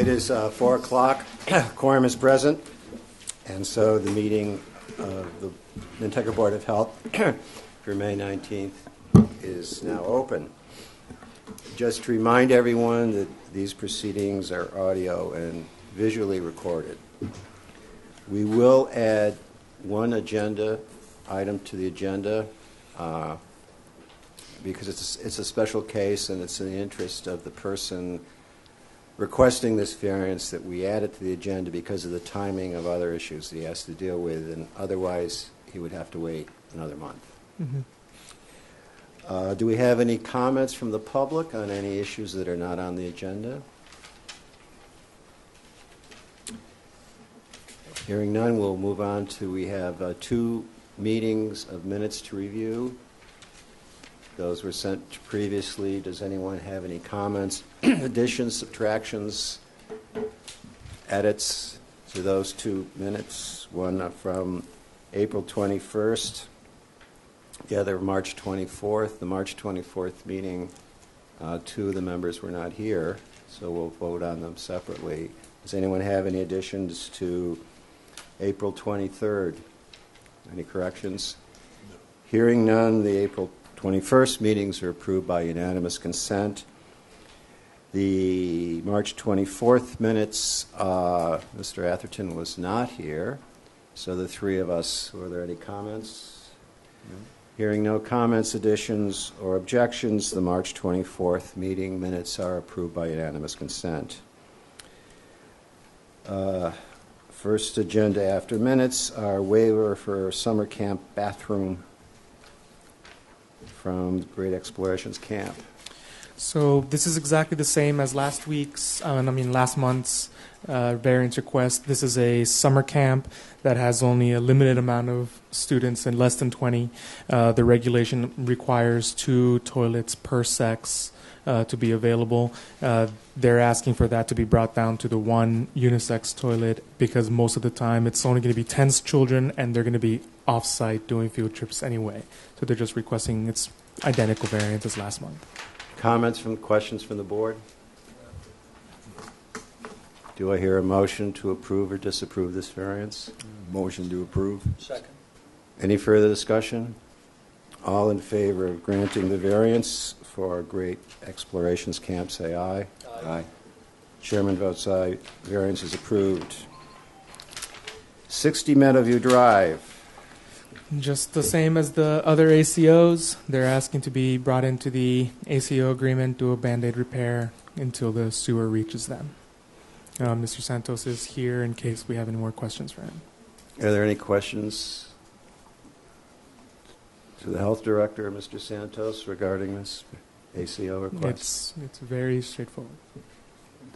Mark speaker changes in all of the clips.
Speaker 1: It is 4 o'clock. Quorum is present. And so the meeting of the Nantucket Board of Health for May 19th is now open. Just to remind everyone that these proceedings are audio and visually recorded. We will add one agenda item to the agenda because it's a special case and it's in the interest of the person requesting this variance that we add it to the agenda because of the timing of other issues that he has to deal with, and otherwise he would have to wait another month. Mm-hmm. Do we have any comments from the public on any issues that are not on the agenda? Hearing none, we'll move on to, we have 2 meetings of minutes to review. Those were sent previously. Does anyone have any comments, additions, subtractions, edits to those 2 minutes? One from April 21st, the other March 24th. The March 24th meeting, 2 of the members were not here, so we'll vote on them separately. Does anyone have any additions to April 23rd? Any corrections? No. Hearing none, the April 21st meetings are approved by unanimous consent. The March 24th minutes, Mr. Atherton was not here, so the 3 of us, were there any comments? No. Hearing no comments, additions, or objections, the March 24th meeting minutes are approved by unanimous consent. First agenda after minutes, our waiver for summer camp bathroom from Great Explorations Camp.
Speaker 2: So this is exactly the same as last month's variance request. This is a summer camp that has only a limited amount of students and less than 20. The regulation requires 2 toilets per sex to be available. They're asking for that to be brought down to the 1 unisex toilet because most of the time it's only going to be 10 children and they're going to be off-site doing field trips anyway. So they're just requesting its identical variance as last month.
Speaker 1: Comments from questions from the board? Do I hear a motion to approve or disapprove this variance?
Speaker 3: Motion to approve.
Speaker 4: Second.
Speaker 1: Any further discussion? All in favor of granting the variance for Great Explorations Camp, say aye.
Speaker 4: Aye.
Speaker 3: Aye.
Speaker 1: Chairman votes aye. Variance is approved. 60 Meadowview Drive.
Speaker 2: Just the same as the other ACOs. They're asking to be brought into the ACO agreement, do a Band-Aid repair until the sewer reaches them. Mr. Santos is here in case we have any more questions for him.
Speaker 1: Are there any questions to the Health Director, Mr. Santos, regarding this ACO request?
Speaker 2: It's very straightforward.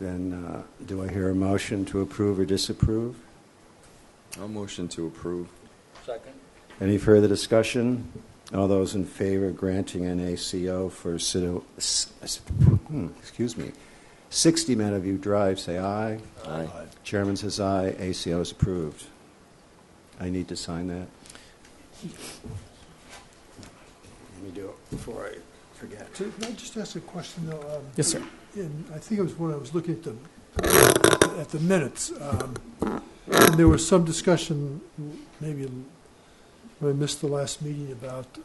Speaker 1: Then do I hear a motion to approve or disapprove?
Speaker 3: I'll motion to approve.
Speaker 4: Second.
Speaker 1: Any further discussion? All those in favor of granting an ACO for 60 Meadowview Drive, say aye.
Speaker 3: Aye.
Speaker 1: Chairman says aye. ACO is approved. I need to sign that. Let me do it before I forget.
Speaker 5: So can I just ask a question, though?
Speaker 2: Yes, sir.
Speaker 5: And I think it was when I was looking at the minutes, and there was some discussion, maybe I missed the last meeting, about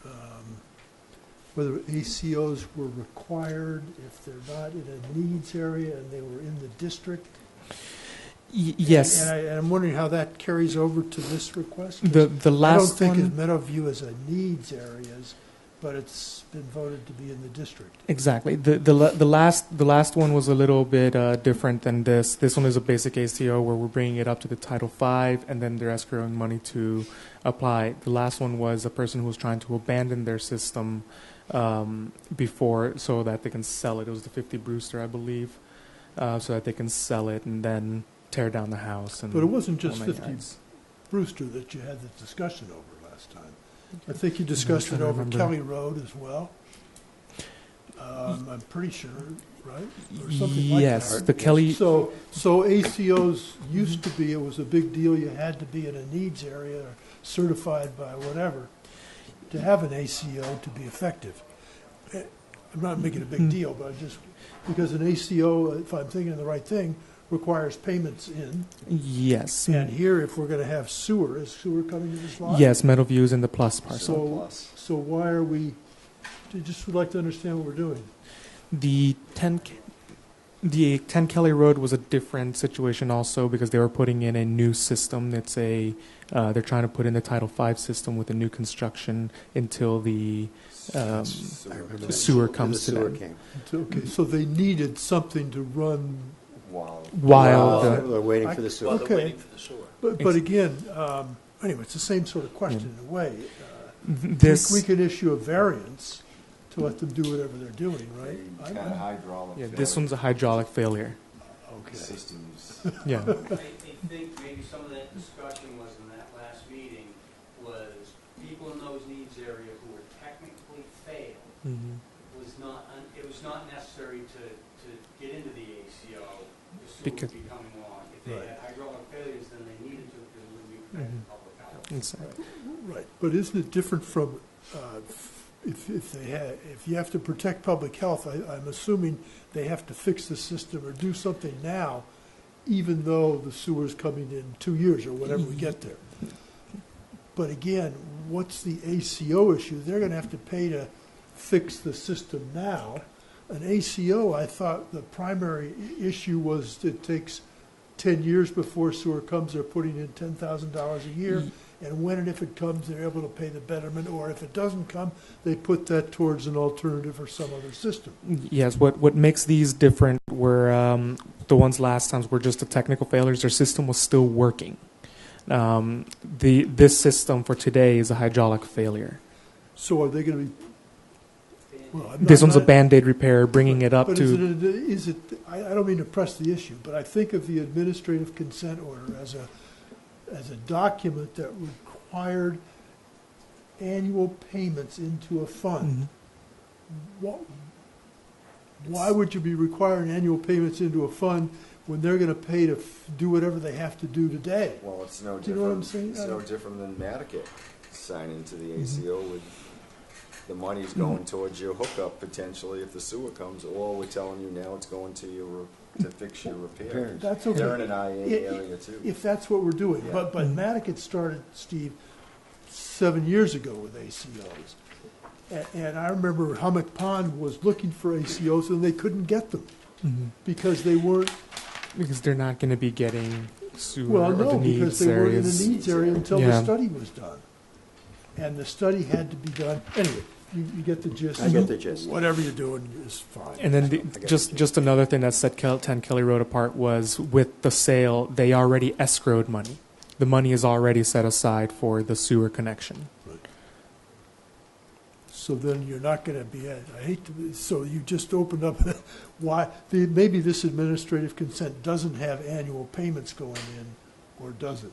Speaker 5: whether ACOs were required if they're not in a needs area and they were in the district.
Speaker 2: Yes.
Speaker 5: And I'm wondering how that carries over to this request.
Speaker 2: The last
Speaker 5: I don't
Speaker 2: one,
Speaker 5: think Meadowview is a needs areas, but it's been voted to be in the district.
Speaker 2: exactly. The last one was a little bit different than this. This one is a basic ACO where we're bringing it up to the Title V, and then they're escrowing money to apply. The last one was a person who was trying to abandon their system before so that they can sell it. It was the 50 Brewster, I believe, so that they can sell it and then tear down the house. And
Speaker 5: but it wasn't just 50
Speaker 2: yards.
Speaker 5: Brewster that you had the discussion over last time. I think you discussed it over Kelly Road as well. I'm pretty sure, right? Or something like
Speaker 2: Yes,
Speaker 5: that.
Speaker 2: the Kelly.
Speaker 5: So ACOs used to be, it was a big deal. You had to be in a needs area, or certified by whatever, to have an ACO to be effective. I'm not making a big deal, but just because an ACO, if I'm thinking of the right thing, requires payments in.
Speaker 2: Yes.
Speaker 5: And here, if we're going to have sewer, is sewer coming to this lot?
Speaker 2: Yes, Meadowview is in the plus parcel.
Speaker 5: So why are we, I just would like to understand what we're doing.
Speaker 2: The 10 Kelly Road was a different situation also because they were putting in a new system. It's they're trying to put in the Title V system with a new construction until the
Speaker 1: I remember that.
Speaker 2: sewer comes
Speaker 1: The
Speaker 2: to
Speaker 1: sewer
Speaker 2: them.
Speaker 1: came.
Speaker 5: Okay, so they needed something to run,
Speaker 3: Wow.
Speaker 2: While
Speaker 1: They're waiting for the sewer.
Speaker 5: Well, okay. But again, anyway, it's the same sort of question in a way.
Speaker 2: this
Speaker 5: We could issue a variance to let them do whatever they're doing, right?
Speaker 3: Kind of hydraulic.
Speaker 2: yeah, this one's a hydraulic failure.
Speaker 5: Okay.
Speaker 3: Systems.
Speaker 2: Yeah.
Speaker 4: I think maybe some of that discussion was in that last meeting was people in those needs area who were technically failed
Speaker 2: Mhm.
Speaker 4: it was not necessary to get into the ACO. The sewer
Speaker 2: Because-
Speaker 4: would be coming along. If they
Speaker 5: Right.
Speaker 4: had hydraulic failures, then they needed to because it would be protected public health.
Speaker 2: Inside.
Speaker 5: Right, but isn't it different from, if you have to protect public health, I'm assuming they have to fix the system or do something now, even though the sewer's coming in 2 years or whenever we get there. But again, what's the ACO issue? They're gonna have to pay to fix the system now. An ACO, I thought the primary issue was it takes 10 years before sewer comes, they're putting in $10,000 a year. And when and if it comes, they're able to pay the betterment, or if it doesn't come, they put that towards an alternative or some other system.
Speaker 2: Yes, what makes these different were the ones last times were just the technical failures. Their system was still working. This system for today is a hydraulic failure.
Speaker 5: So are they gonna be, well, I'm
Speaker 2: This
Speaker 5: not-
Speaker 2: one's a Band-Aid repair, bringing it up
Speaker 5: But
Speaker 2: to.
Speaker 5: is it, I don't mean to press the issue, but I think of the administrative consent order as a document that required annual payments into a fund.
Speaker 2: Mhm.
Speaker 5: Why would you be requiring annual payments into a fund when they're gonna pay to do whatever they have to do today?
Speaker 3: Well, it's no
Speaker 5: Do you know what I'm
Speaker 3: different,
Speaker 5: saying?
Speaker 3: it's no different than Nantucket signing to the ACO with the money's going towards your hookup potentially if the sewer comes, or we're telling you now it's going to your, to fix your repairs.
Speaker 5: That's okay.
Speaker 3: They're in an IA area too.
Speaker 5: If that's what we're doing.
Speaker 3: Yeah.
Speaker 5: But Nantucket started, Steve, 7 years ago with ACOs. And I remember Hummock Pond was looking for ACOs and they couldn't get them
Speaker 2: Mhm.
Speaker 5: because they weren't,
Speaker 2: Because they're not going to be getting sewer
Speaker 5: well,
Speaker 2: or the
Speaker 5: no, because
Speaker 2: needs
Speaker 5: they weren't in
Speaker 2: areas.
Speaker 5: the needs area until the
Speaker 2: Yeah.
Speaker 5: study was done. And the study had to be done, anyway, you get the gist.
Speaker 1: I get the gist.
Speaker 5: Whatever you're doing is fine.
Speaker 2: And then
Speaker 1: get
Speaker 2: just another thing that set 10 Kelly Road apart was with the sale, they already escrowed money. The money is already set aside for the sewer connection.
Speaker 5: So then you're not going to be, I hate to, so you just opened up why, maybe this administrative consent doesn't have annual payments going in, or does it?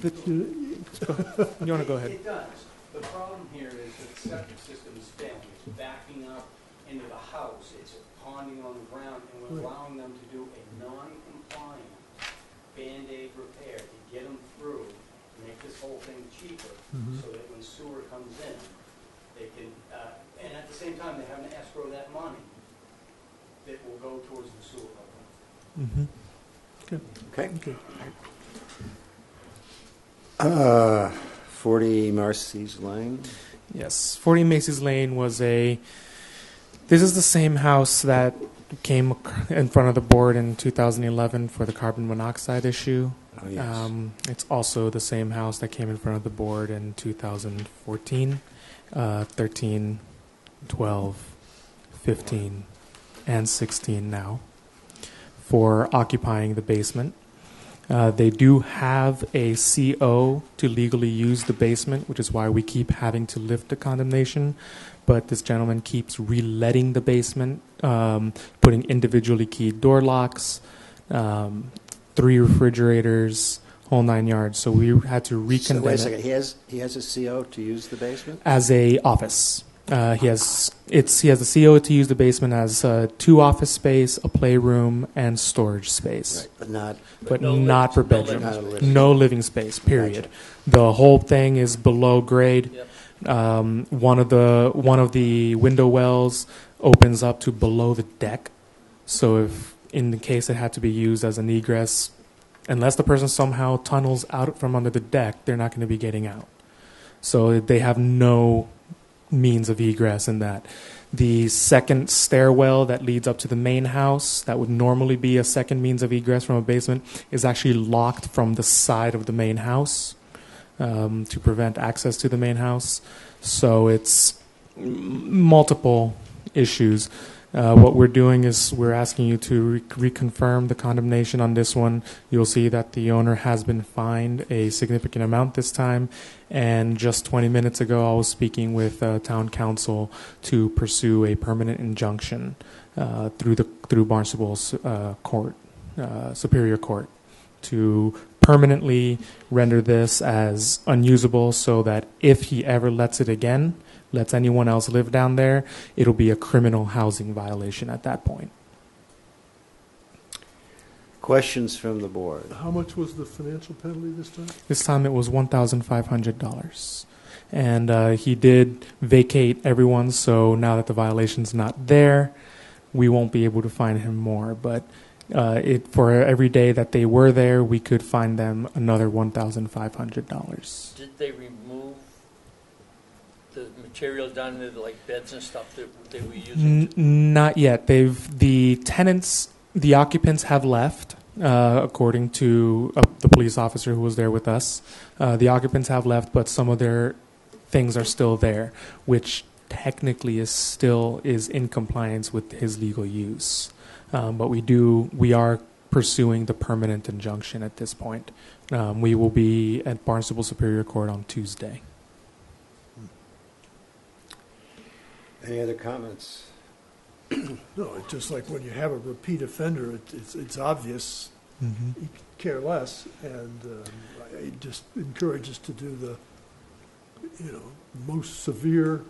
Speaker 2: You want to go ahead?
Speaker 4: It does. The problem here is that the septic system is failing. It's backing up into the house. It's ponding on the ground, and we're
Speaker 5: Right.
Speaker 4: allowing them to do a non-compliant Band-Aid repair to get them through, to make this whole thing cheaper,
Speaker 5: Mhm.
Speaker 4: so that when sewer comes in, they can, and at the same time, they're having to escrow that money that will go towards the sewer program.
Speaker 2: Mm-hmm.
Speaker 1: Okay.
Speaker 5: Okay.
Speaker 1: 40 Marcy's Lane.
Speaker 2: Yes, 40 Macy's Lane was this is the same house that came in front of the board in 2011 for the carbon monoxide issue.
Speaker 1: Oh, yes.
Speaker 2: It's also the same house that came in front of the board in 2014, 13, 12, 15, and 16 now for occupying the basement. They do have a CO to legally use the basement, which is why we keep having to lift the condemnation. But this gentleman keeps reletting the basement, putting individually keyed door locks, 3 refrigerators, whole 9 yards. So we had to
Speaker 1: So wait a
Speaker 2: recondemn it
Speaker 1: second, he has a CO to use the basement?
Speaker 2: as a office. He has a CO to use the basement as 2 office space, a playroom, and storage space.
Speaker 1: Right, but not,
Speaker 2: But
Speaker 4: no
Speaker 2: not for
Speaker 4: living- no
Speaker 2: bedroom.
Speaker 1: not a living.
Speaker 2: No living space, period.
Speaker 1: Gotcha.
Speaker 2: The whole thing is below grade. One of the window wells opens up to below the deck. So if in the case it had to be used as an egress, unless the person somehow tunnels out from under the deck, they're not going to be getting out. So they have no means of egress in that. The second stairwell that leads up to the main house, that would normally be a second means of egress from a basement, is actually locked from the side of the main house to prevent access to the main house. So it's multiple issues. What we're doing is we're asking you to reconfirm the condemnation on this one. You'll see that the owner has been fined a significant amount this time. And just 20 minutes ago, I was speaking with town council to pursue a permanent injunction through Barnstable's court, Superior Court, to permanently render this as unusable, so that if he ever lets anyone else live down there, it'll be a criminal housing violation at that point.
Speaker 1: Questions from the board?
Speaker 5: How much was the financial penalty this time?
Speaker 2: This time it was $1,500. And he did vacate everyone, so now that the violation's not there, we won't be able to fine him more. But for every day that they were there, we could fine them another $1,500.
Speaker 6: Did they remove the materials down there, like beds and stuff that they were using?
Speaker 2: Not yet. The occupants have left, according to the police officer who was there with us. The occupants have left, but some of their things are still there, which technically is in compliance with his legal use. But we are pursuing the permanent injunction at this point. We will be at Barnstable Superior Court on Tuesday.
Speaker 1: Any other comments?
Speaker 5: No, it's just like when you have a repeat offender, it's obvious.
Speaker 2: Mm-hmm.
Speaker 5: You care less, and I just encourage us to do the, most severe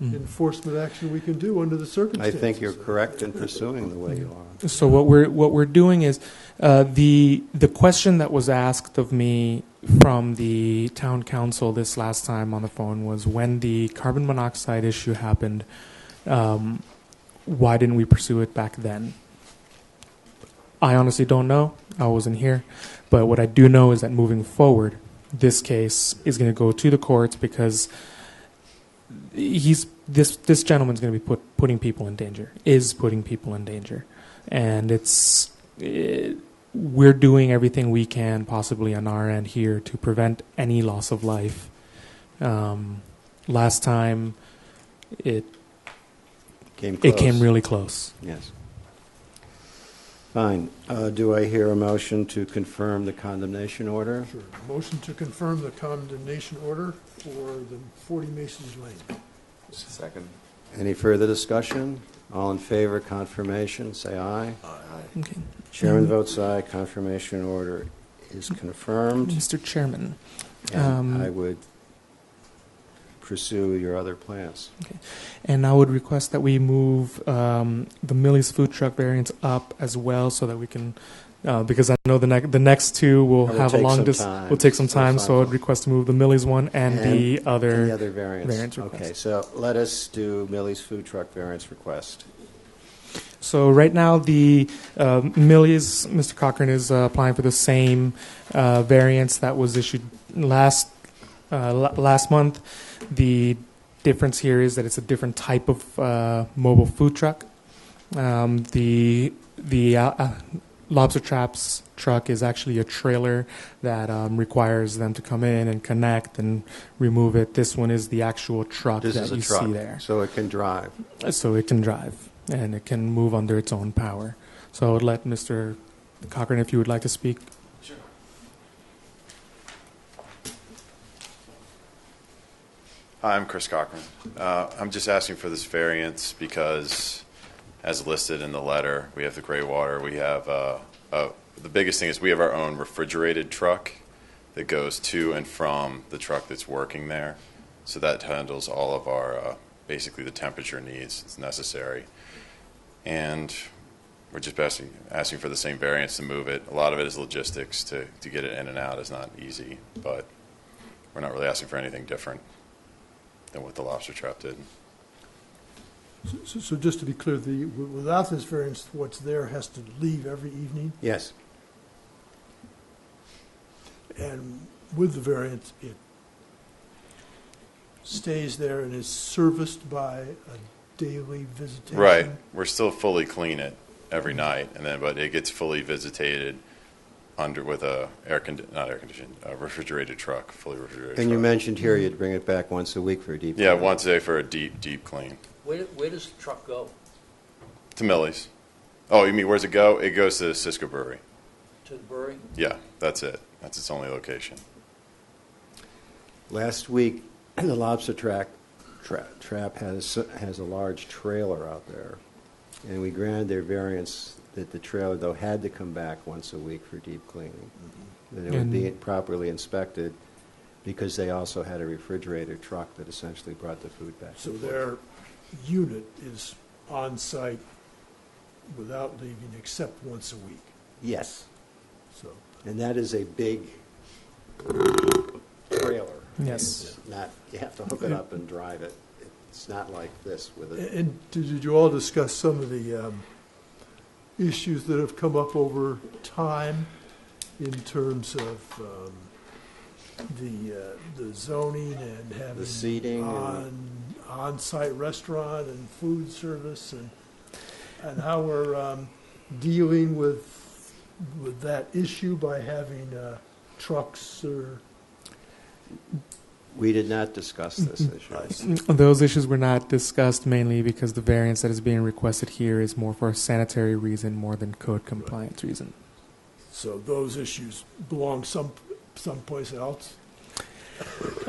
Speaker 5: enforcement action we can do under the
Speaker 1: I
Speaker 5: circumstances.
Speaker 1: think you're correct in pursuing the way you are.
Speaker 2: So what we're doing is the question that was asked of me from the town council this last time on the phone was, when the carbon monoxide issue happened, why didn't we pursue it back then? I honestly don't know. I wasn't here. But what I do know is that moving forward, this case is going to go to the courts, because this gentleman's going to be putting people in danger, and we're doing everything we can possibly on our end here to prevent any loss of life. Last time it came really close.
Speaker 1: Yes. Fine. Do I hear a motion to confirm the condemnation order?
Speaker 5: Sure. Motion to confirm the condemnation order for the 40 Masons Lane.
Speaker 3: Second.
Speaker 1: Any further discussion? All in favor of confirmation, say aye.
Speaker 3: Aye.
Speaker 2: Okay.
Speaker 1: Chairman votes aye. Confirmation order is confirmed.
Speaker 2: Mr. Chairman.
Speaker 1: And I would pursue your other plans.
Speaker 2: Okay. And I would request that we move the Millie's food truck variance up as well, so that we can, because I know the next two will
Speaker 1: That
Speaker 2: have a long
Speaker 1: time.
Speaker 2: will take some time.
Speaker 1: That's
Speaker 2: So
Speaker 1: fine.
Speaker 2: I'd request to move the Millie's one and the other
Speaker 1: variance
Speaker 2: request.
Speaker 1: Okay, so let us do Millie's food truck variance request.
Speaker 2: So right now, the Millie's, Mr. Cochran is applying for the same variance that was issued last month. The difference here is that it's a different type of mobile food truck. The Lobster Traps truck is actually a trailer that requires them to come in and connect and remove it. This one is the actual truck
Speaker 1: This
Speaker 2: that
Speaker 1: is a
Speaker 2: you
Speaker 1: truck,
Speaker 2: see there.
Speaker 1: so it can drive.
Speaker 2: So it can drive, and it can move under its own power. So I would let Mr. Cochran, if you would like to speak.
Speaker 7: Sure. Hi, I'm Chris Cochran. I'm just asking for this variance because, as listed in the letter, we have the gray water. We have the biggest thing is we have our own refrigerated truck that goes to and from the truck that's working there. So that handles all of our basically the temperature needs that's necessary. And we're just asking for the same variance to move it. A lot of it is logistics. To get it in and out is not easy, but we're not really asking for anything different than what the Lobster Trap did.
Speaker 5: So just to be clear, without this variance, what's there has to leave every evening,
Speaker 1: Yes,
Speaker 5: and with the variance, it stays there and is serviced by a daily visitation?
Speaker 7: Right. We're still fully clean it every night, but it gets fully visitated with a refrigerated truck, fully refrigerated
Speaker 1: and you
Speaker 7: truck.
Speaker 1: mentioned here you'd bring it back once a week for a deep
Speaker 7: Yeah,
Speaker 1: clean.
Speaker 7: once a day for a deep clean.
Speaker 6: Where does the truck go?
Speaker 7: To Millie's. Oh, you mean where's it go? It goes to Cisco Brewery.
Speaker 6: To the brewery?
Speaker 7: Yeah, that's it. That's its only location.
Speaker 1: Last week, the lobster trap has a large trailer out there, and we granted their variance that the trailer, though, had to come back once a week for deep cleaning. That it would be properly inspected, because they also had a refrigerator truck that essentially brought the food back.
Speaker 5: So their unit is on-site without leaving except once a week,
Speaker 1: Yes,
Speaker 5: so.
Speaker 1: and that is a big trailer.
Speaker 2: Yes.
Speaker 1: It's not, you have to hook it up and drive it. It's not like this with it.
Speaker 5: And did you all discuss some of the issues that have come up over time in terms of the zoning and having
Speaker 1: The seating
Speaker 5: on-site restaurant and food service and how we're dealing with that issue by having trucks or?
Speaker 1: We did not discuss this issue.
Speaker 2: Those issues were not discussed mainly because the variance that is being requested here is more for a sanitary reason more than code compliance reason.
Speaker 5: So those issues belong someplace else?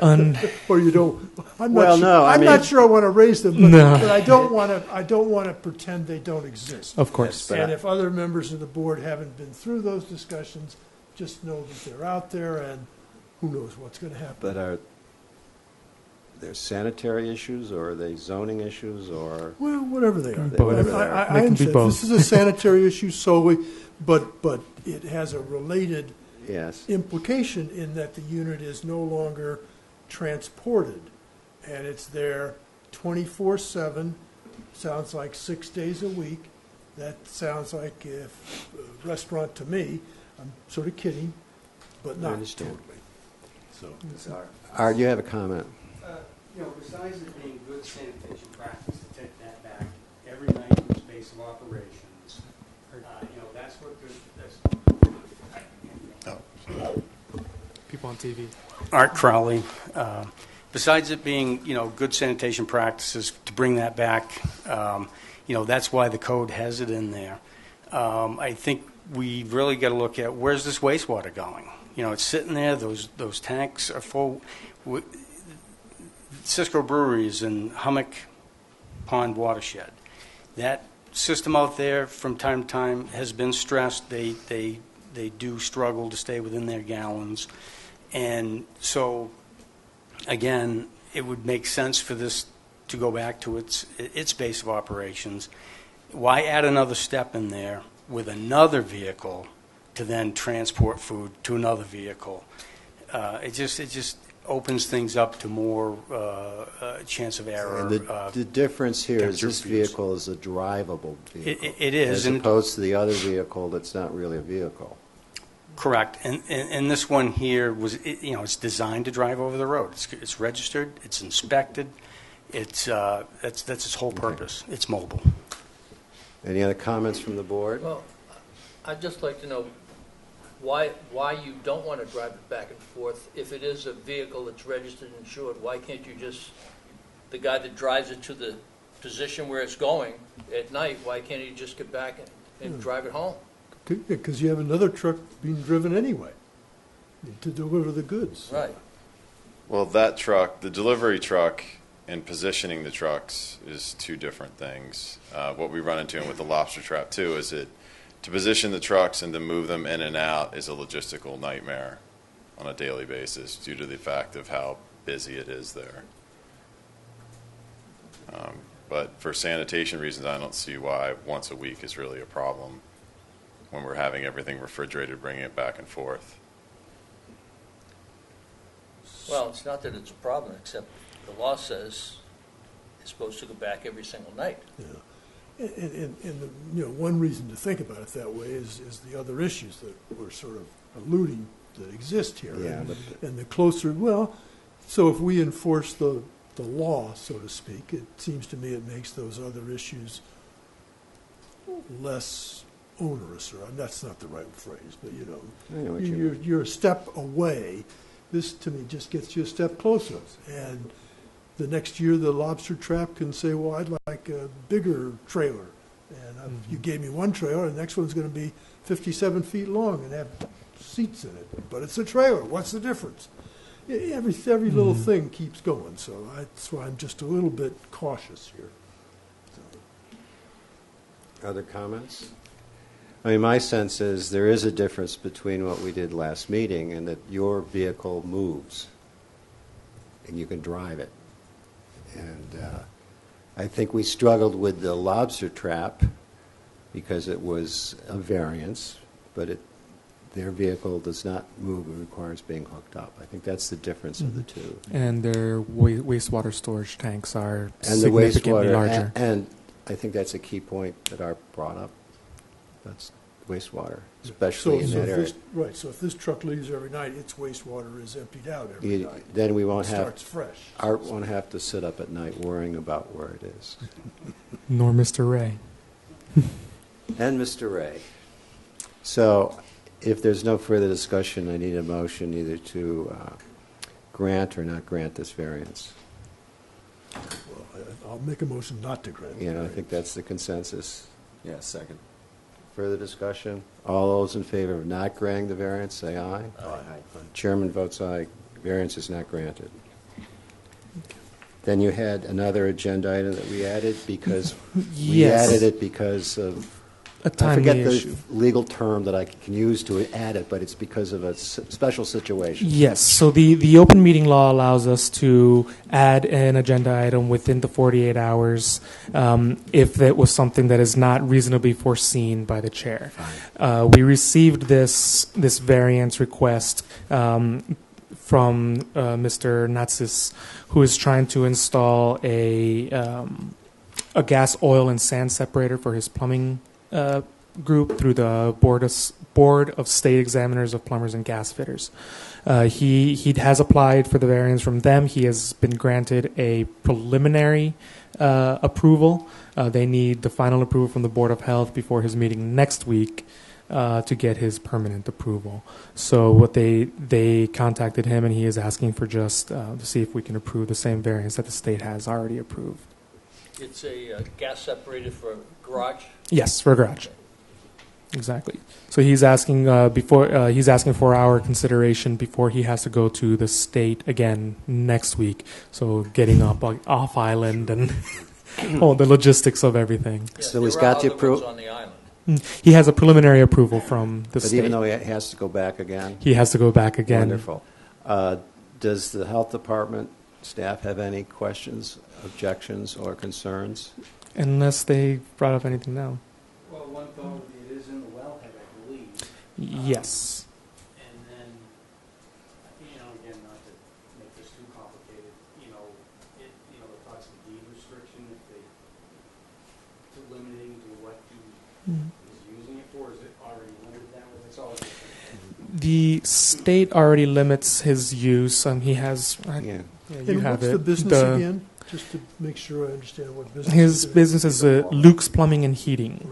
Speaker 5: Or you don't? I'm not sure I want to raise them, but I don't want to pretend they don't exist.
Speaker 2: Of course.
Speaker 1: Yes,
Speaker 5: And if other members of the board haven't been through those discussions, just know that they're out there, and who knows what's going to happen.
Speaker 1: But are there sanitary issues, or are they zoning issues, or?
Speaker 5: Well, whatever they are.
Speaker 2: Both.
Speaker 5: I
Speaker 2: They can be
Speaker 5: understand.
Speaker 2: both.
Speaker 5: This is a sanitary issue solely, but it has a related
Speaker 1: Yes.
Speaker 5: implication in that the unit is no longer transported, and it's there 24/7, sounds like 6 days a week. That sounds like a restaurant to me. I'm sort of kidding, but
Speaker 1: I
Speaker 5: not
Speaker 1: understand.
Speaker 5: totally. So,
Speaker 1: Art, you have a comment?
Speaker 4: Besides it being good sanitation practice to take that back every night to its base of operations, that's what
Speaker 2: People on TV.
Speaker 4: Art Crowley. Besides it being, good sanitation practices to bring that back, that's why the code has it in there. I think we really got to look at where's this wastewater going. It's sitting there. Those tanks are full. Cisco Breweries in Hummock Pond watershed. That system out there from time to time has been stressed. They do struggle to stay within their gallons. And so, again, it would make sense for this to go back to its base of operations. Why add another step in there with another vehicle to then transport food to another vehicle? It just opens things up to more chance of error.
Speaker 1: And the difference here is this
Speaker 4: abuse.
Speaker 1: vehicle is a drivable vehicle.
Speaker 4: It is.
Speaker 1: As
Speaker 4: and-
Speaker 1: opposed to the other vehicle that's not really a vehicle.
Speaker 4: Correct, and this one here was, it's designed to drive over the road. It's registered, it's inspected, that's its whole purpose. It's mobile.
Speaker 1: Any other comments from the board?
Speaker 6: Well, I'd just like to know why you don't want to drive it back and forth. If it is a vehicle that's registered and insured, why can't you just, the guy that drives it to the position where it's going at night, why can't he just get back and drive it home?
Speaker 5: because you have another truck being driven anyway to deliver the goods.
Speaker 6: Right.
Speaker 7: Well, that truck, the delivery truck, and positioning the trucks is two different things. What we run into with the lobster trap too is that to position the trucks and to move them in and out is a logistical nightmare on a daily basis due to the fact of how busy it is there. But for sanitation reasons, I don't see why once a week is really a problem when we're having everything refrigerated, bringing it back and forth.
Speaker 6: Well, it's not that it's a problem, except the law says It's supposed to go back every single night.
Speaker 5: Yeah. And one reason to think about it that way is the other issues that we're sort of alluding that exist here.
Speaker 1: Yeah,
Speaker 5: And the closer, so if we enforce the law, so to speak, it seems to me it makes those other issues less onerous, or that's not the right phrase, but
Speaker 1: I know what you mean.
Speaker 5: you're a step away. This, to me, just gets you a step closer. And the next year, the lobster trap can say, well, I'd like a bigger trailer. And you gave me one trailer, the next one's going to be 57 feet long and have seats in it. But it's a trailer. What's the difference? Every little thing keeps going. So that's why I'm just a little bit cautious here.
Speaker 1: Other comments? I mean, my sense is there is a difference between what we did last meeting and that your vehicle moves and you can drive it. And I think we struggled with the lobster trap because it was a variance, but their vehicle does not move. It requires being hooked up. I think that's the difference of the two.
Speaker 2: And their wastewater storage tanks are
Speaker 1: And the
Speaker 2: significantly
Speaker 1: wastewater,
Speaker 2: larger.
Speaker 1: and I think that's a key point that Art brought up. That's wastewater, especially in that area.
Speaker 5: Right, so if this truck leaves every night, its wastewater is emptied out every night.
Speaker 1: Then we
Speaker 5: It
Speaker 1: won't have,
Speaker 5: starts fresh.
Speaker 1: Art won't have to sit up at night worrying about where it is.
Speaker 2: Nor Mr. Ray.
Speaker 1: And Mr. Ray. So if there's no further discussion, I need a motion either to grant or not grant this variance.
Speaker 5: Well, I'll make a motion not to grant.
Speaker 1: I think that's the consensus.
Speaker 3: Yeah, second.
Speaker 1: Further discussion? All those in favor of not granting the variance, say aye.
Speaker 3: Aye.
Speaker 1: Chairman votes aye. Variance is not granted. Then you had another agenda item that we added because we
Speaker 2: Yes.
Speaker 1: added it because of,
Speaker 2: A
Speaker 1: I
Speaker 2: timely
Speaker 1: forget
Speaker 2: issue.
Speaker 1: the legal term that I can use to add it, but it's because of a special situation.
Speaker 2: Yes, so the open meeting law allows us to add an agenda item within the 48 hours if it was something that is not reasonably foreseen by the chair. We received this variance request from Mr. Natsis, who is trying to install a gas, oil, and sand separator for his plumbing group through the Board of State Examiners of Plumbers and Gas Fitters. He has applied for the variance from them. He has been granted a preliminary approval. They need the final approval from the Board of Health before his meeting next week to get his permanent approval. So what they contacted him, and he is asking for just to see if we can approve the same variance that the state has already approved.
Speaker 6: It's a gas separator for garage.
Speaker 2: Yes, for a garage. Exactly. So he's asking he's asking for our consideration before he has to go to the state again next week. So getting up off island and all the logistics of everything.
Speaker 6: Yeah,
Speaker 1: So he's
Speaker 6: there
Speaker 1: got
Speaker 6: are
Speaker 1: the
Speaker 6: other ones
Speaker 1: appro-
Speaker 6: on the island.
Speaker 2: He has a preliminary approval from the
Speaker 1: But
Speaker 2: state.
Speaker 1: even though he has to go back again?
Speaker 2: He has to go back again.
Speaker 1: Wonderful. Does the health department staff have any questions, objections, or concerns?
Speaker 2: Unless they brought up anything now.
Speaker 4: Well, one thought would be it is in the wellhead, I believe.
Speaker 2: Yes.
Speaker 4: And then, again, not to make this too complicated, the thoughts of deed restriction, if they, to limiting to what he is using it for, is it already limited that way? That's all it is.
Speaker 2: The state already limits his use. He has.
Speaker 1: Yeah.
Speaker 2: Yeah, you
Speaker 5: And
Speaker 2: have
Speaker 5: what's
Speaker 2: it.
Speaker 5: the business again? Just to make sure I understand what business.
Speaker 2: His
Speaker 5: it is.
Speaker 2: business is Luke's Plumbing and Heating.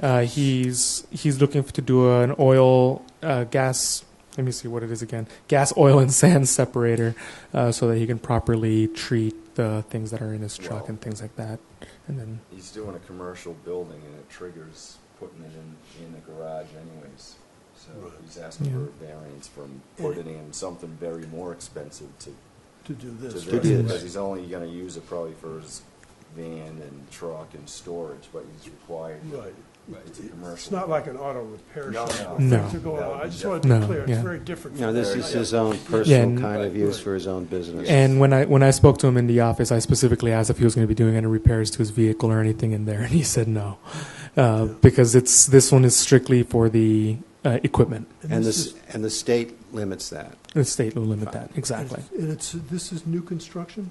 Speaker 5: Right.
Speaker 2: He's looking to do an oil, gas. Let me see what it is again. Gas, oil, and sand separator, so that he can properly treat the things that are in his truck
Speaker 3: Wow.
Speaker 2: and things like that. And then
Speaker 3: He's doing a commercial building, and it triggers putting it in the garage anyways. So
Speaker 5: Right.
Speaker 3: he's asking
Speaker 2: Yeah.
Speaker 3: for a variance from putting in something very more expensive to
Speaker 5: To do this.
Speaker 3: this,
Speaker 1: do this.
Speaker 3: because he's only going to use it probably for his van and truck and storage, but he's required.
Speaker 5: Right.
Speaker 3: It's a commercial.
Speaker 5: It's not like an auto repair
Speaker 3: No,
Speaker 5: shop.
Speaker 3: no.
Speaker 5: where
Speaker 2: No.
Speaker 5: things are going
Speaker 3: No,
Speaker 5: on. I just wanted to
Speaker 2: No,
Speaker 5: be clear.
Speaker 2: yeah.
Speaker 5: It's very different.
Speaker 1: No,
Speaker 5: from
Speaker 1: this
Speaker 5: that.
Speaker 1: is his own personal
Speaker 2: and-
Speaker 1: kind of use
Speaker 5: Right.
Speaker 1: for his own business.
Speaker 2: And when I spoke to him in the office, I specifically asked if he was going to be doing any repairs to his vehicle or anything in there, and he said no, because this one is strictly for the equipment.
Speaker 1: And
Speaker 5: this is-
Speaker 1: the state limits that.
Speaker 2: The state will limit that exactly.
Speaker 5: And this is new construction?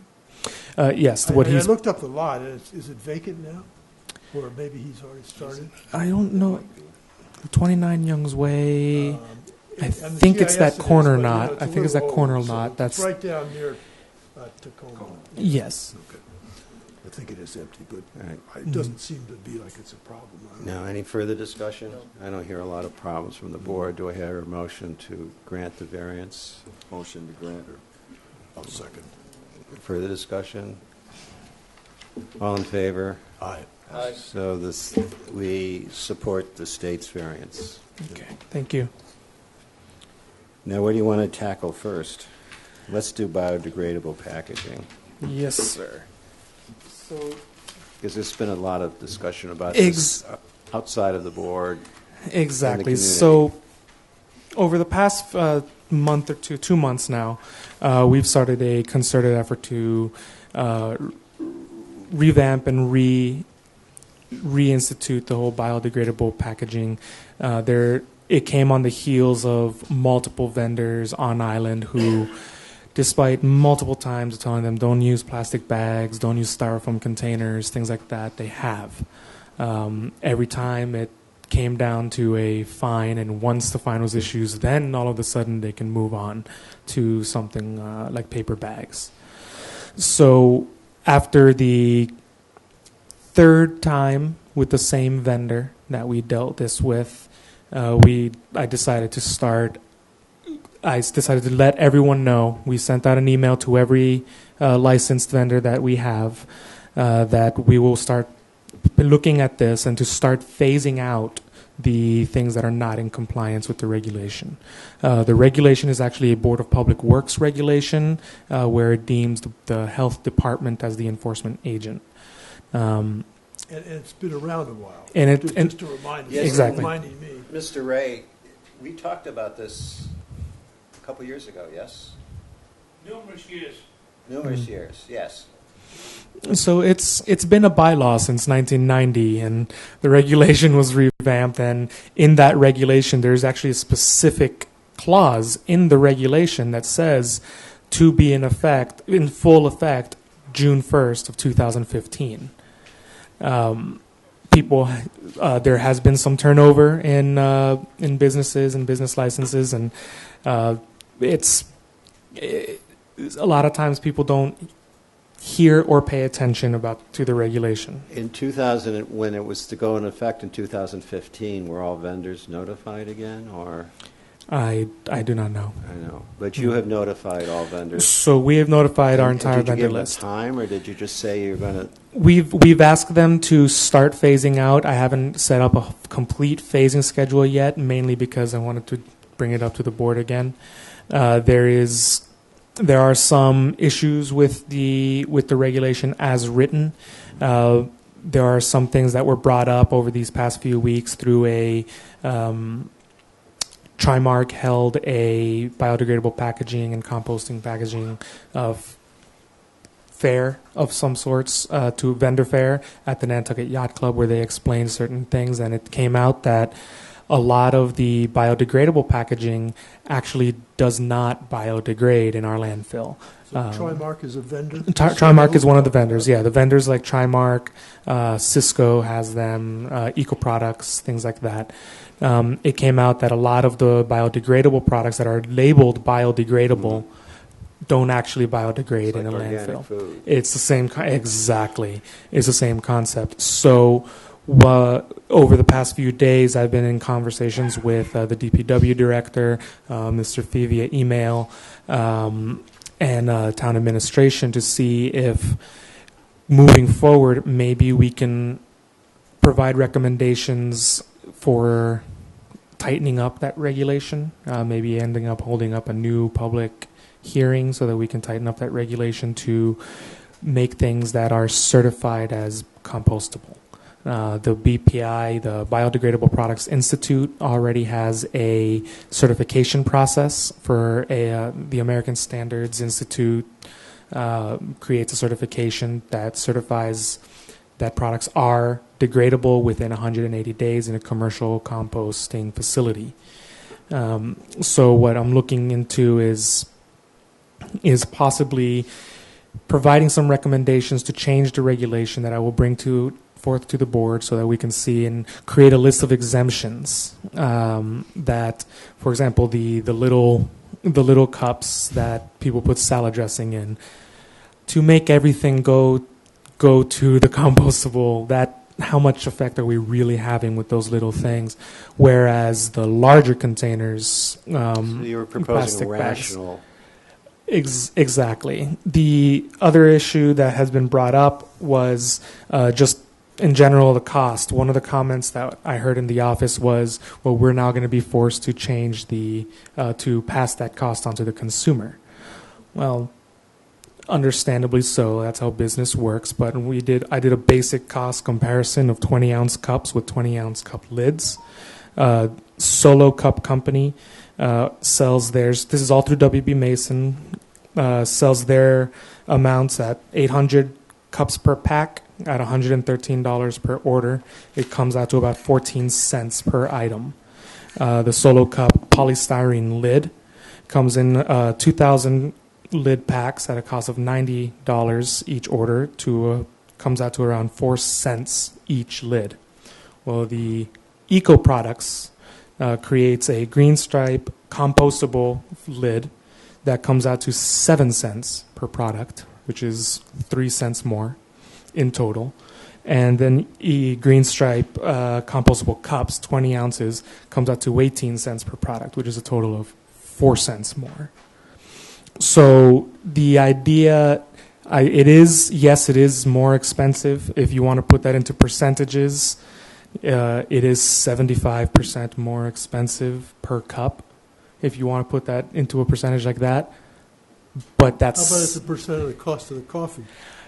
Speaker 2: Yes,
Speaker 5: I
Speaker 2: what
Speaker 5: mean, I
Speaker 2: he's.
Speaker 5: looked up the lot, and is it vacant now? Or maybe he's already started?
Speaker 2: I don't know. 29 Young's Way. I
Speaker 5: On the
Speaker 2: think it's
Speaker 5: GIS
Speaker 2: that
Speaker 5: it is,
Speaker 2: corner
Speaker 5: but, you know,
Speaker 2: lot.
Speaker 5: it's
Speaker 2: I
Speaker 5: a
Speaker 2: think it's that
Speaker 5: little
Speaker 2: corner
Speaker 5: old, so
Speaker 2: lot.
Speaker 5: It's
Speaker 2: That's
Speaker 5: right down near Tacoma.
Speaker 2: yes.
Speaker 5: Okay. I think it is empty, but
Speaker 1: All right.
Speaker 5: it doesn't seem to be like it's a problem. I don't know.
Speaker 1: Now, any further discussion?
Speaker 6: No.
Speaker 1: I don't hear a lot of problems from the board. Do I hear a motion to grant the variance?
Speaker 3: Motion to grant or
Speaker 5: I'll second.
Speaker 1: Further discussion? All in favor?
Speaker 5: Aye.
Speaker 6: Aye.
Speaker 1: So we support the state's variance.
Speaker 2: Okay. Thank you.
Speaker 1: Now, what do you want to tackle first? Let's do biodegradable packaging,
Speaker 2: Yes, sir. So
Speaker 1: because there's been a lot of discussion about this outside of the board.
Speaker 2: exactly.
Speaker 1: community.
Speaker 2: So over the past month or 2 months now, we've started a concerted effort to revamp and reinstitute the whole biodegradable packaging. It came on the heels of multiple vendors on island who, despite multiple times telling them don't use plastic bags, don't use styrofoam containers, things like that, they have. Every time it came down to a fine, and once the fine was issued, then all of a sudden they can move on to something like paper bags. So after the third time with the same vendor that we dealt this with, I decided to let everyone know. We sent out an email to every licensed vendor that we have that we will start looking at this and to start phasing out the things that are not in compliance with the regulation. The regulation is actually a Board of Public Works regulation where it deems the health department as the enforcement agent.
Speaker 5: And it's been around a while.
Speaker 2: And
Speaker 5: Just to remind us,
Speaker 1: Yes,
Speaker 2: exactly.
Speaker 5: reminding me.
Speaker 1: Mr. Ray, we talked about this a couple years ago, yes?
Speaker 8: Numerous years.
Speaker 1: Numerous years, yes.
Speaker 2: So it's been a bylaw since 1990, and the regulation was revamped. And in that regulation, there's actually a specific clause in the regulation that says to be in full effect, June 1st of 2015. There has been some turnover in businesses and business licenses, and a lot of times people don't hear or pay attention to the regulation.
Speaker 1: In 2000, when it was to go in effect in 2015, were all vendors notified again, or?
Speaker 2: I do not know.
Speaker 1: I know, but you have notified all vendors.
Speaker 2: So we have notified our
Speaker 1: And
Speaker 2: entire
Speaker 1: did you
Speaker 2: vendor
Speaker 1: give them
Speaker 2: list.
Speaker 1: time, or did you just say you're going to?
Speaker 2: We've asked them to start phasing out. I haven't set up a complete phasing schedule yet, mainly because I wanted to bring it up to the board again. There are some issues with the regulation as written. There are some things that were brought up over these past few weeks through a Trimark held a biodegradable packaging and composting packaging fair of some sorts, to vendor fair at the Nantucket Yacht Club, where they explained certain things, and it came out that a lot of the biodegradable packaging actually does not biodegrade in our landfill.
Speaker 5: So Trimark is a vendor?
Speaker 2: Trimark is one of the vendors. Yeah, the vendors like Trimark, Cisco has them, Eco Products, things like that. It came out that a lot of the biodegradable products that are labeled biodegradable don't actually biodegrade
Speaker 1: It's
Speaker 2: in a
Speaker 1: like organic
Speaker 2: landfill.
Speaker 1: food.
Speaker 2: It's the same exactly. It's the same concept. So over the past few days, I've been in conversations with the DPW director, Mr. Fee, via email, and town administration to see if, moving forward, maybe we can provide recommendations for tightening up that regulation, maybe ending up holding up a new public hearing so that we can tighten up that regulation to make things that are certified as compostable. The BPI, the Biodegradable Products Institute, already has a certification process for the American Standards Institute creates a certification that certifies that products are degradable within 180 days in a commercial composting facility. So what I'm looking into is possibly providing some recommendations to change the regulation that I will bring forth to the board so that we can see and create a list of exemptions that, for example, the little cups that people put salad dressing in, to make everything go to the compostable. That, how much effect are we really having with those little things? Whereas the larger containers,
Speaker 1: So you were proposing
Speaker 2: plastic
Speaker 1: a
Speaker 2: bags.
Speaker 1: rational.
Speaker 2: Exactly. The other issue that has been brought up was just in general the cost. One of the comments that I heard in the office was, well, we're now going to be forced to change to pass that cost onto the consumer. Well, understandably so. That's how business works. But I did a basic cost comparison of 20-ounce cups with 20-ounce cup lids. Solo Cup Company sells theirs. This is all through WB Mason. Sells their amounts at 800 cups per pack at $113 per order. It comes out to about 14 cents per item. The Solo Cup polystyrene lid comes in 2,000 lid packs at a cost of $90 each order. Comes out to around 4 cents each lid. Well, the Eco Products creates a green stripe compostable lid that comes out to 7 cents per product, which is 3 cents more in total. And then Green Stripe compostable cups, 20 ounces, comes out to 18 cents per product, which is a total of 4 cents more. So the idea, it is more expensive. If you want to put that into percentages, it is 75% more expensive per cup. If you want to put that into a percentage like that, but that's
Speaker 5: How about as a percent of the cost of the coffee?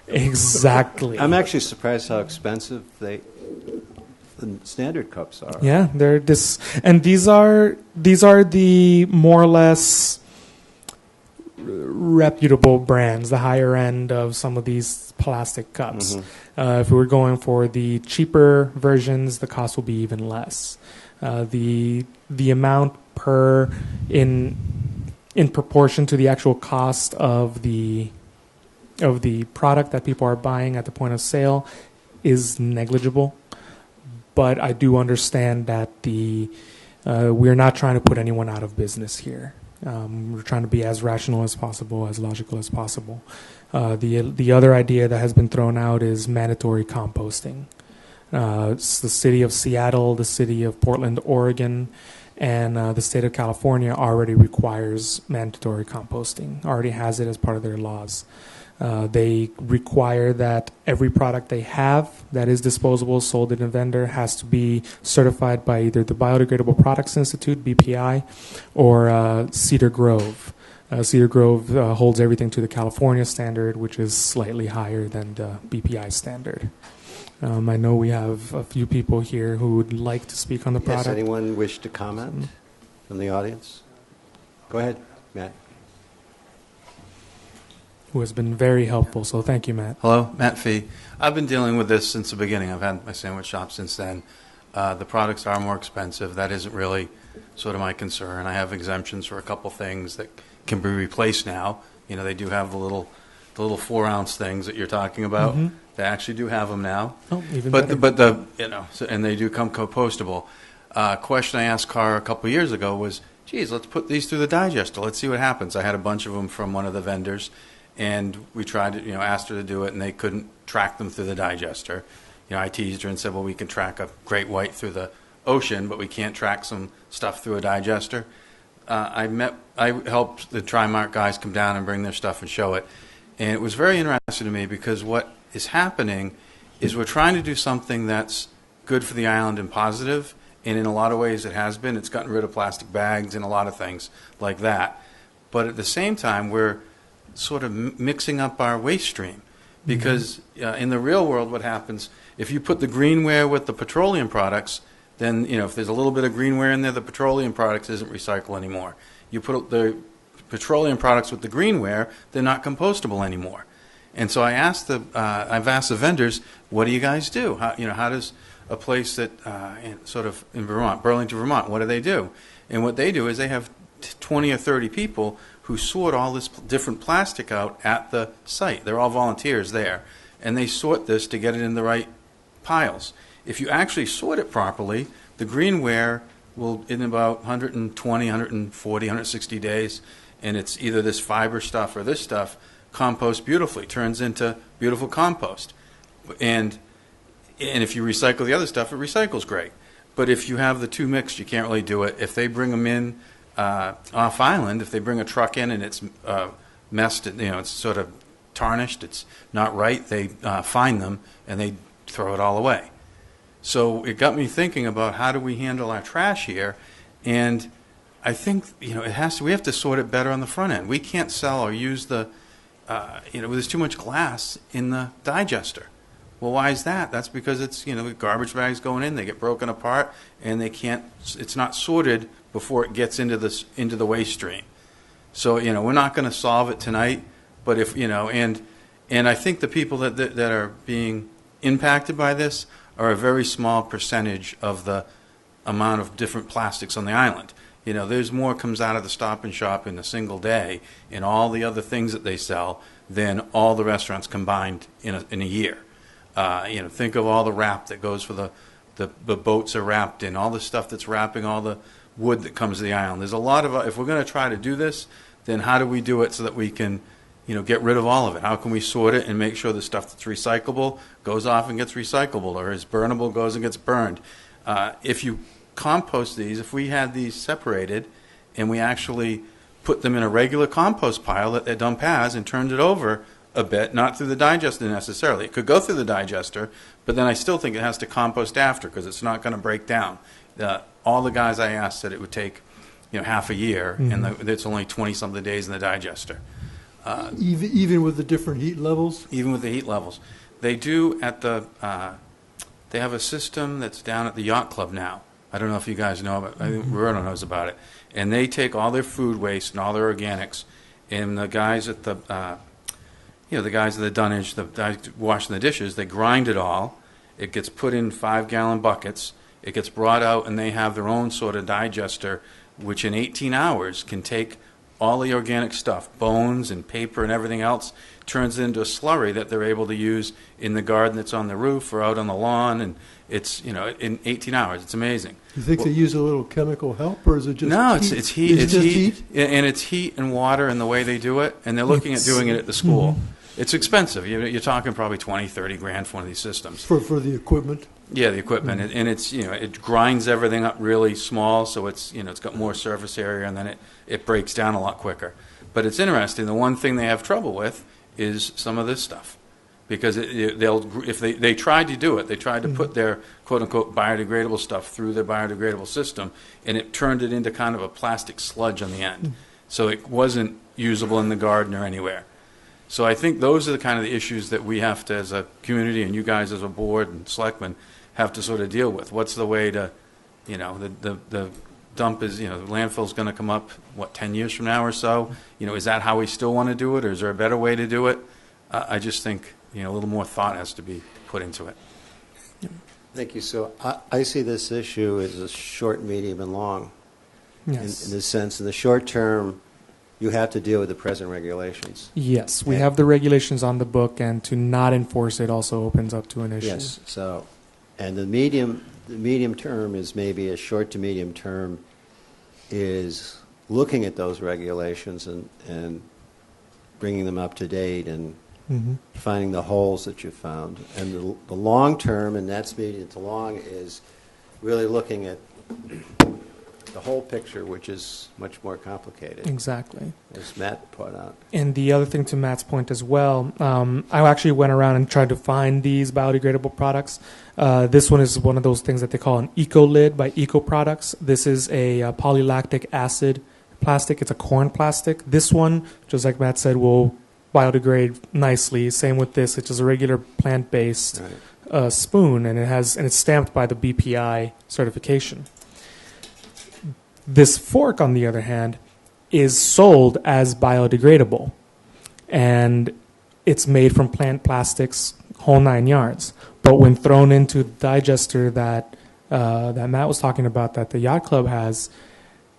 Speaker 2: exactly.
Speaker 1: I'm actually surprised how expensive the standard cups are.
Speaker 2: Yeah, they're and these are the more or less reputable brands, the higher end of some of these plastic cups. If we were going for the cheaper versions, the cost will be even less. The amount per in proportion to the actual cost of the product that people are buying at the point of sale is negligible. But I do understand that we're not trying to put anyone out of business here. We're trying to be as rational as possible, as logical as possible. The other idea that has been thrown out is mandatory composting. It's the city of Seattle, the city of Portland, Oregon, and the state of California already requires mandatory composting, already has it as part of their laws. They require that every product they have that is disposable, sold in a vendor, has to be certified by either the Biodegradable Products Institute, BPI, or Cedar Grove. Cedar Grove holds everything to the California standard, which is slightly higher than the BPI standard. I know we have a few people here who would like to speak on the product.
Speaker 1: Yes, anyone wish to comment from the audience? Go ahead, Matt.
Speaker 2: Who has been very helpful, so thank you, Matt.
Speaker 9: Hello, Matt Fee. I've been dealing with this since the beginning. I've had my sandwich shop since then. The products are more expensive. That isn't really sort of my concern. I have exemptions for a couple things that can be replaced now. You know, they do have the little 4-ounce things that you're talking about.
Speaker 2: Mm-hmm.
Speaker 9: They actually do have them now.
Speaker 2: Oh, even better.
Speaker 9: But and they do come compostable. Question I asked Carr a couple years ago was, geez, let's put these through the digester. Let's see what happens. I had a bunch of them from one of the vendors. And we tried to, asked her to do it, and they couldn't track them through the digester. I teased her and said, well, we can track a great white through the ocean, but we can't track some stuff through a digester. I helped the Trimark guys come down and bring their stuff and show it. And it was very interesting to me because what is happening is we're trying to do something that's good for the island and positive, and in a lot of ways it has been. It's gotten rid of plastic bags and a lot of things like that. But at the same time, we're sort of mixing up our waste stream because in the real world what happens if you put the greenware with the petroleum products, then if there's a little bit of greenware in there, the petroleum products isn't recycled anymore. You put the petroleum products with the greenware, they're not compostable anymore. And so I've asked the vendors, what do you guys do? How does a place that sort of in Vermont, Burlington, Vermont, what do? And what they do is they have 20 or 30 people who sort all this different plastic out at the site. They're all volunteers there, and they sort this to get it in the right piles. If you actually sort it properly, the greenware will, in about 120, 140, 160 days, and it's either this fiber stuff or this stuff, compost beautifully, turns into beautiful compost. And if you recycle the other stuff, it recycles great. But if you have the two mixed, you can't really do it. If they bring them in off island, if they bring a truck in and it's messed, it's sort of tarnished, it's not right, they fine them and they throw it all away. So it got me thinking about how do we handle our trash here, and I think we have to sort it better on the front end. We can't sell or use there's too much glass in the digester. Well, why is that? That's because it's garbage bags going in, they get broken apart, and it's not sorted before it gets into the waste stream. So we're not going to solve it tonight, but if and I think the people that are being impacted by this are a very small percentage of the amount of different plastics on the island. There's more comes out of the Stop and Shop in a single day and all the other things that they sell than all the restaurants combined in a year. Think of all the wrap that goes for the boats are wrapped in, all the stuff that's wrapping all the wood that comes to the island. There's a lot of, if we're going to try to do this, then how do we do it so that we can get rid of all of it? How can we sort it and make sure the stuff that's recyclable goes off and gets recyclable, or is burnable goes and gets burned? If you compost these, if we had these separated and we actually put them in a regular compost pile that their dump has and turned it over a bit, not through the digester necessarily. It could go through the digester, but then I still think it has to compost after because it's not going to break down. All the guys I asked said it would take half a year, and it's only 20-something days in the digester.
Speaker 5: Even with the different heat levels?
Speaker 9: Even with the heat levels. They do they have a system that's down at the yacht club now. I don't know if you guys know about it. I think Roberto knows about it. And they take all their food waste and all their organics, and the guys at the guys at the dunnage, the guys washing the dishes, they grind it all. It gets put in 5-gallon buckets. It gets brought out, and they have their own sort of digester, which in 18 hours can take all the organic stuff, bones and paper and everything else, turns it into a slurry that they're able to use in the garden that's on the roof or out on the lawn, and it's in 18 hours. It's amazing.
Speaker 5: You think they use a little chemical help, or is it just
Speaker 9: no?
Speaker 5: heat?
Speaker 9: It's heat.
Speaker 5: Is it
Speaker 9: It's
Speaker 5: just
Speaker 9: heat, and it's heat and water and the way they do it, and they're looking at doing it at the school. It's expensive. You're talking probably 20, 30 grand for one of these systems.
Speaker 5: For the equipment?
Speaker 9: Yeah, the equipment, and it's it grinds everything up really small, so it's it's got more surface area, and then it breaks down a lot quicker. But it's interesting. The one thing they have trouble with is some of this stuff, because if they tried to do it, they tried to put their quote unquote biodegradable stuff through their biodegradable system, and it turned it into kind of a plastic sludge on the end, so it wasn't usable in the garden or anywhere. So I think those are the kind of the issues that we have to, as a community, and you guys as a board and selectmen, have to sort of deal with. What's the way to, the dump is, the landfill's going to come up, 10 years from now or so? Is that how we still want to do it, or is there a better way to do it? I just think, a little more thought has to be put into it.
Speaker 1: Thank you. So I see this issue as a short, medium, and long.
Speaker 2: Yes.
Speaker 1: In the sense, in the short term, you have to deal with the present regulations.
Speaker 2: Yes, we have the regulations on the book, and to not enforce it also opens up to an issue.
Speaker 1: Yes. So, and the medium term is maybe a short to medium term is looking at those regulations and bringing them up to date and finding the holes that you found. And the long term, and that's medium to long, is really looking at the whole picture, which is much more complicated.
Speaker 2: Exactly.
Speaker 1: As Matt pointed out.
Speaker 2: And the other thing, to Matt's point as well, I actually went around and tried to find these biodegradable products. This one is one of those things that they call an eco lid by Eco Products. This is a polylactic acid plastic. It's a corn plastic. This one, just like Matt said, will biodegrade nicely. Same with this. It's just a regular plant-based spoon, and it's stamped by the BPI certification. This fork, on the other hand, is sold as biodegradable, and it's made from plant plastics, whole 9 yards. But when thrown into the digester that Matt was talking about, that the yacht club has,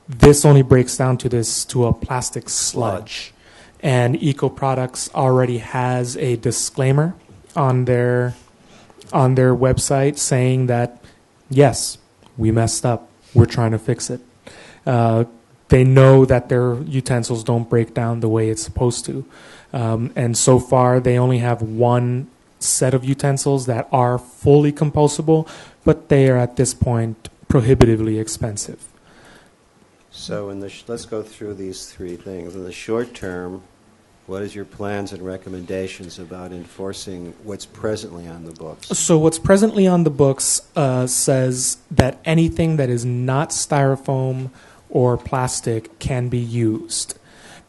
Speaker 2: This only breaks down to a plastic sludge. And Eco Products already has a disclaimer on their website saying that, yes, we messed up. We're trying to fix it. They know that their utensils don't break down the way it's supposed to. And so far, they only have one set of utensils that are fully compostable, but they are at this point prohibitively expensive.
Speaker 1: So let's go through these three things. In the short term, what is your plans and recommendations about enforcing what's presently on the books?
Speaker 2: So what's presently on the books says that anything that is not styrofoam or plastic can be used.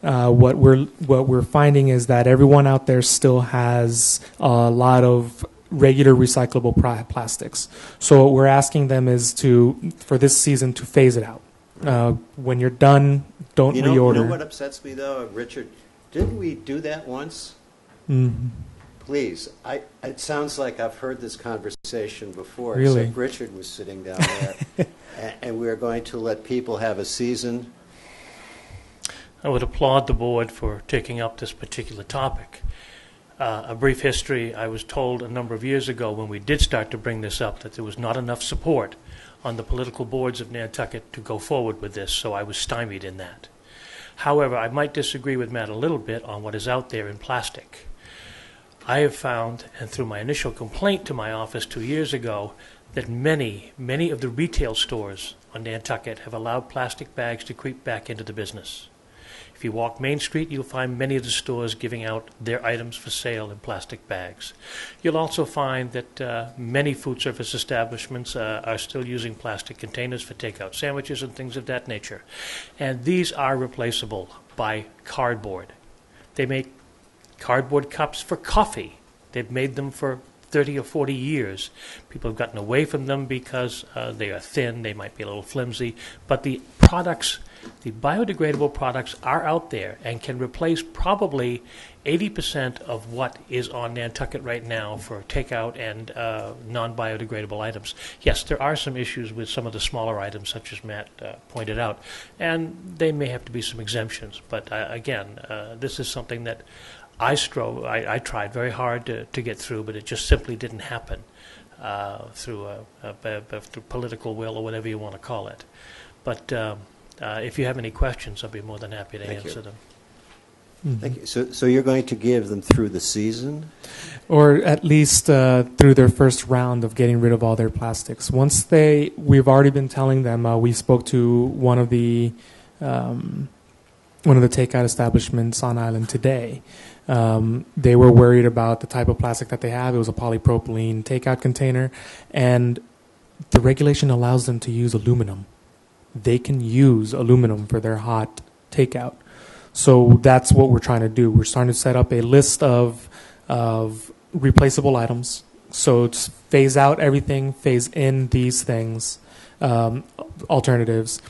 Speaker 2: What we're finding is that everyone out there still has a lot of regular recyclable plastics. So what we're asking them is for this season, to phase it out. When you're done, don't reorder.
Speaker 1: You know what upsets me though, Richard? Didn't we do that once?
Speaker 2: Mm-hmm.
Speaker 1: Please, it sounds like I've heard this conversation before.
Speaker 2: Really?
Speaker 1: Except Richard was sitting down there, and we're going to let people have a season.
Speaker 8: I would applaud the board for taking up this particular topic. A brief history, I was told a number of years ago when we did start to bring this up that there was not enough support on the political boards of Nantucket to go forward with this, so I was stymied in that. However, I might disagree with Matt a little bit on what is out there in plastic. I have found, and through my initial complaint to my office 2 years ago, that many of the retail stores on Nantucket have allowed plastic bags to creep back into the business. If you walk Main Street, you'll find many of the stores giving out their items for sale in plastic bags. You'll also find that many food service establishments are still using plastic containers for takeout sandwiches and things of that nature. And these are replaceable by cardboard. They make cardboard cups for coffee. They've made them for 30 or 40 years. People have gotten away from them because they are thin, they might be a little flimsy, but the products, the biodegradable products are out there and can replace probably 80% of what is on Nantucket right now for takeout and non-biodegradable items. Yes, there are some issues with some of the smaller items, such as Matt pointed out, and they may have to be some exemptions. But again, this is something that I tried very hard to get through, but it just simply didn't happen through political will or whatever you want to call it. But if you have any questions, I'll be more than happy to answer them.
Speaker 2: Mm-hmm.
Speaker 1: Thank you. So you're going to give them through the season?
Speaker 2: Or at least through their first round of getting rid of all their plastics. We've already been telling them, we spoke to one of the takeout establishments on island today. They were worried about the type of plastic that they have. It was a polypropylene takeout container, and the regulation allows them to use aluminum. They can use aluminum for their hot takeout. So that's what we're trying to do. We're starting to set up a list of replaceable items. So it's phase out everything, phase in these things, alternatives,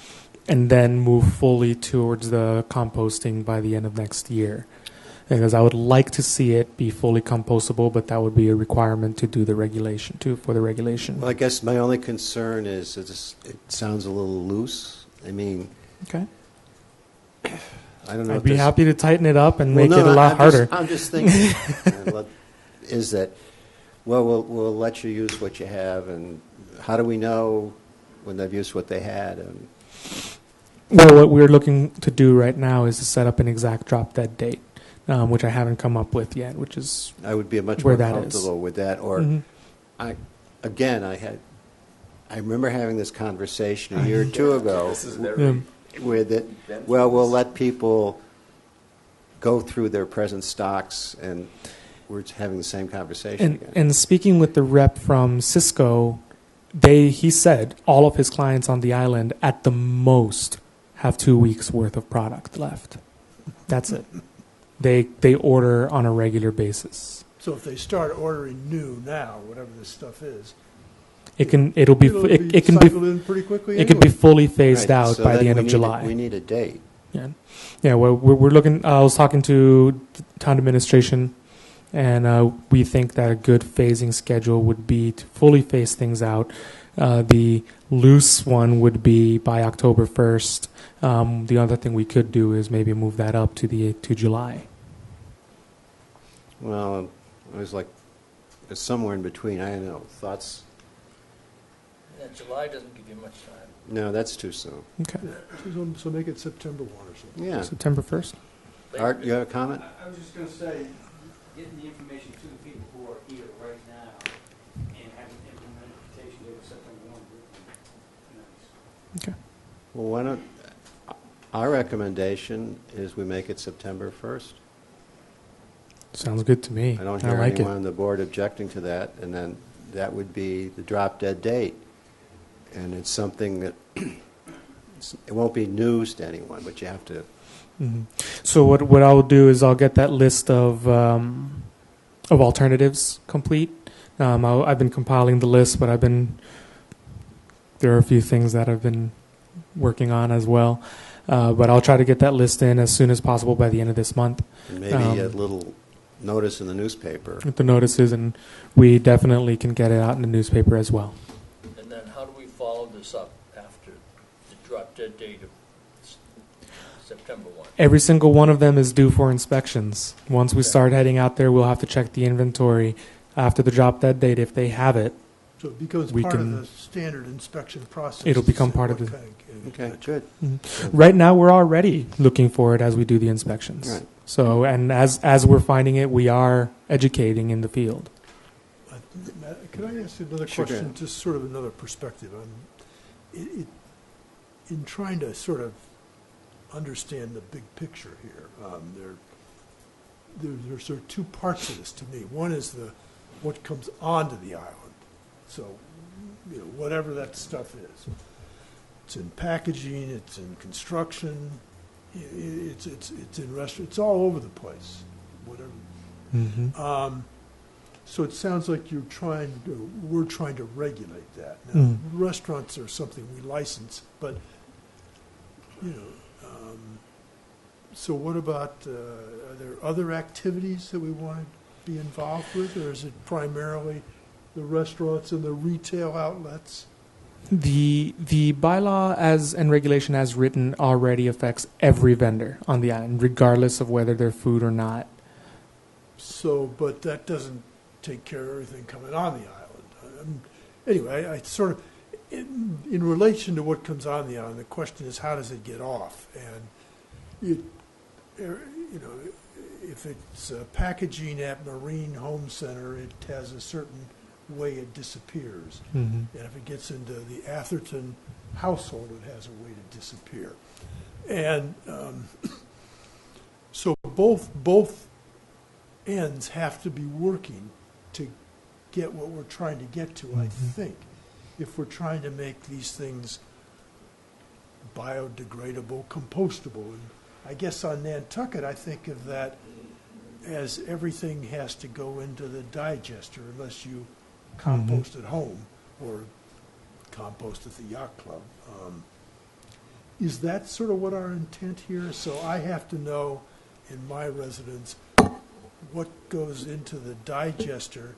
Speaker 2: and then move fully towards the composting by the end of next year. Because I would like to see it be fully compostable, but that would be a requirement to do the regulation, for the regulation.
Speaker 1: Well, I guess my only concern is it sounds a little loose. I mean,
Speaker 2: Okay.
Speaker 1: I don't know.
Speaker 2: I'd be happy to tighten it up and make it a lot harder.
Speaker 1: I'm just thinking, is that, we'll let you use what you have, and how do we know when they've used what they had?
Speaker 2: Well, what we're looking to do right now is to set up an exact drop-dead date, which I haven't come up with yet, which is
Speaker 1: I would be much
Speaker 2: where
Speaker 1: more
Speaker 2: that
Speaker 1: comfortable with that. Or,
Speaker 2: Mhm.
Speaker 1: I remember having this conversation a year or two ago.
Speaker 3: This is very
Speaker 1: With it, we'll let people go through their present stocks, and we're having the same conversation again.
Speaker 2: And speaking with the rep from Cisco, he said all of his clients on the island at the most have 2 weeks worth of product left. That's it. They order on a regular basis.
Speaker 5: So if they start ordering new now, whatever this stuff is,
Speaker 2: It'll be
Speaker 5: cycled in pretty quickly.
Speaker 2: it could be fully phased
Speaker 1: Right,
Speaker 2: out
Speaker 1: so
Speaker 2: by
Speaker 1: then
Speaker 2: the end
Speaker 1: we
Speaker 2: of
Speaker 1: need
Speaker 2: July.
Speaker 1: We need a date.
Speaker 2: Yeah. Well, we're looking. I was talking to the town administration And we think that a good phasing schedule would be to fully phase things out. The loose one would be by October 1st. The other thing we could do is maybe move that up to July.
Speaker 1: Well, it was like, it's somewhere in between. I don't know. Thoughts?
Speaker 6: Yeah, July doesn't give you much time.
Speaker 1: No, that's too soon.
Speaker 2: Okay.
Speaker 5: So make it September 1 or something.
Speaker 1: Yeah.
Speaker 2: September 1st.
Speaker 1: Art, you have a comment?
Speaker 4: I was just going to say, getting the information to the people who are here right now and having implementation date of September 1 would be nice.
Speaker 2: Okay.
Speaker 1: Well, why don't, our recommendation is we make it September 1st.
Speaker 2: Sounds good to me.
Speaker 1: I don't hear
Speaker 2: like
Speaker 1: anyone
Speaker 2: it.
Speaker 1: on the board objecting to that, and then that would be the drop-dead date. And it's something that, it won't be news to anyone, but you have to.
Speaker 2: Hmm. So what I'll do is I'll get that list of alternatives complete. I've been compiling the list, but there are a few things that I've been working on as well. But I'll try to get that list in as soon as possible by the end of this month.
Speaker 1: And maybe a little notice in the newspaper.
Speaker 2: With the notices, and we definitely can get it out in the newspaper as well.
Speaker 6: And then how do we follow this up after the drop-dead date of September 1?
Speaker 2: Every single one of them is due for inspections. Once we
Speaker 6: Okay.
Speaker 2: start heading out there, we'll have to check the inventory after the drop dead date. If they have it,
Speaker 5: So it becomes
Speaker 2: We
Speaker 5: part of
Speaker 2: can-
Speaker 5: the standard inspection process.
Speaker 2: It'll
Speaker 5: to
Speaker 2: become
Speaker 5: say
Speaker 2: part of
Speaker 5: what
Speaker 2: the-
Speaker 5: kind
Speaker 1: Okay, good.
Speaker 2: right now we're already looking for it as we do the inspections.
Speaker 1: Right.
Speaker 2: So, and as we're finding it, we are educating in the field.
Speaker 5: Matt, could I ask you another
Speaker 1: Sure, go
Speaker 5: question,
Speaker 1: ahead.
Speaker 5: just sort of another perspective? In trying to sort of understand the big picture here, there's sort of two parts of this to me. One is what comes onto the island. So, whatever that stuff is. It's in packaging, it's in construction, it's in restaurants, it's all over the place, whatever.
Speaker 2: Mm-hmm.
Speaker 5: So it sounds like we're trying to regulate that. Now, restaurants are something we license, but, so what about, are there other activities that we want to be involved with, or is it primarily the restaurants and the retail outlets?
Speaker 2: The bylaw and regulation as written already affects every vendor on the island, regardless of whether they're food or not.
Speaker 5: So, but that doesn't take care of everything coming on the island. Anyway, I sort of, in relation to what comes on the island, the question is, how does it get off? And, if it's packaging at Marine Home Center, it has a certain way it disappears.
Speaker 2: Mm-hmm.
Speaker 5: And if it gets into the Atherton household, it has a way to disappear. And so both ends have to be working to get what we're trying to get to, I think, if we're trying to make these things biodegradable, compostable. And I guess on Nantucket, I think of that as everything has to go into the digester unless you compost at home or compost at the yacht club. Is that sort of what our intent here? So I have to know in my residence what goes into the digester.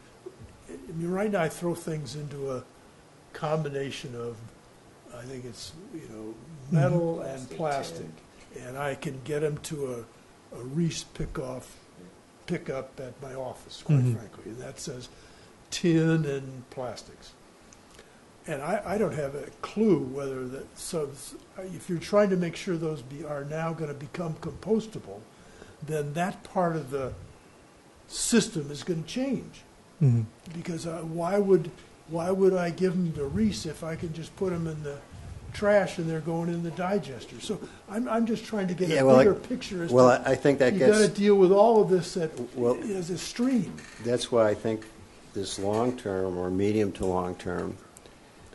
Speaker 5: I mean, right now I throw things into a combination of, I think it's, metal and plastic. And I can get them to a Reese pickup at my office, quite frankly. And that says tin and plastics. And I don't have a clue whether that, so if you're trying to make sure those are now going to become compostable, then that part of the system is going to change.
Speaker 2: Mm-hmm.
Speaker 5: Because why would I give them to Reese if I can just put them in the trash and they're going in the digester? So I'm just trying to get a bigger picture.
Speaker 1: I think that
Speaker 5: you
Speaker 1: gets.
Speaker 5: got to deal with all of this as a stream.
Speaker 1: That's why I think this long-term or medium to long-term,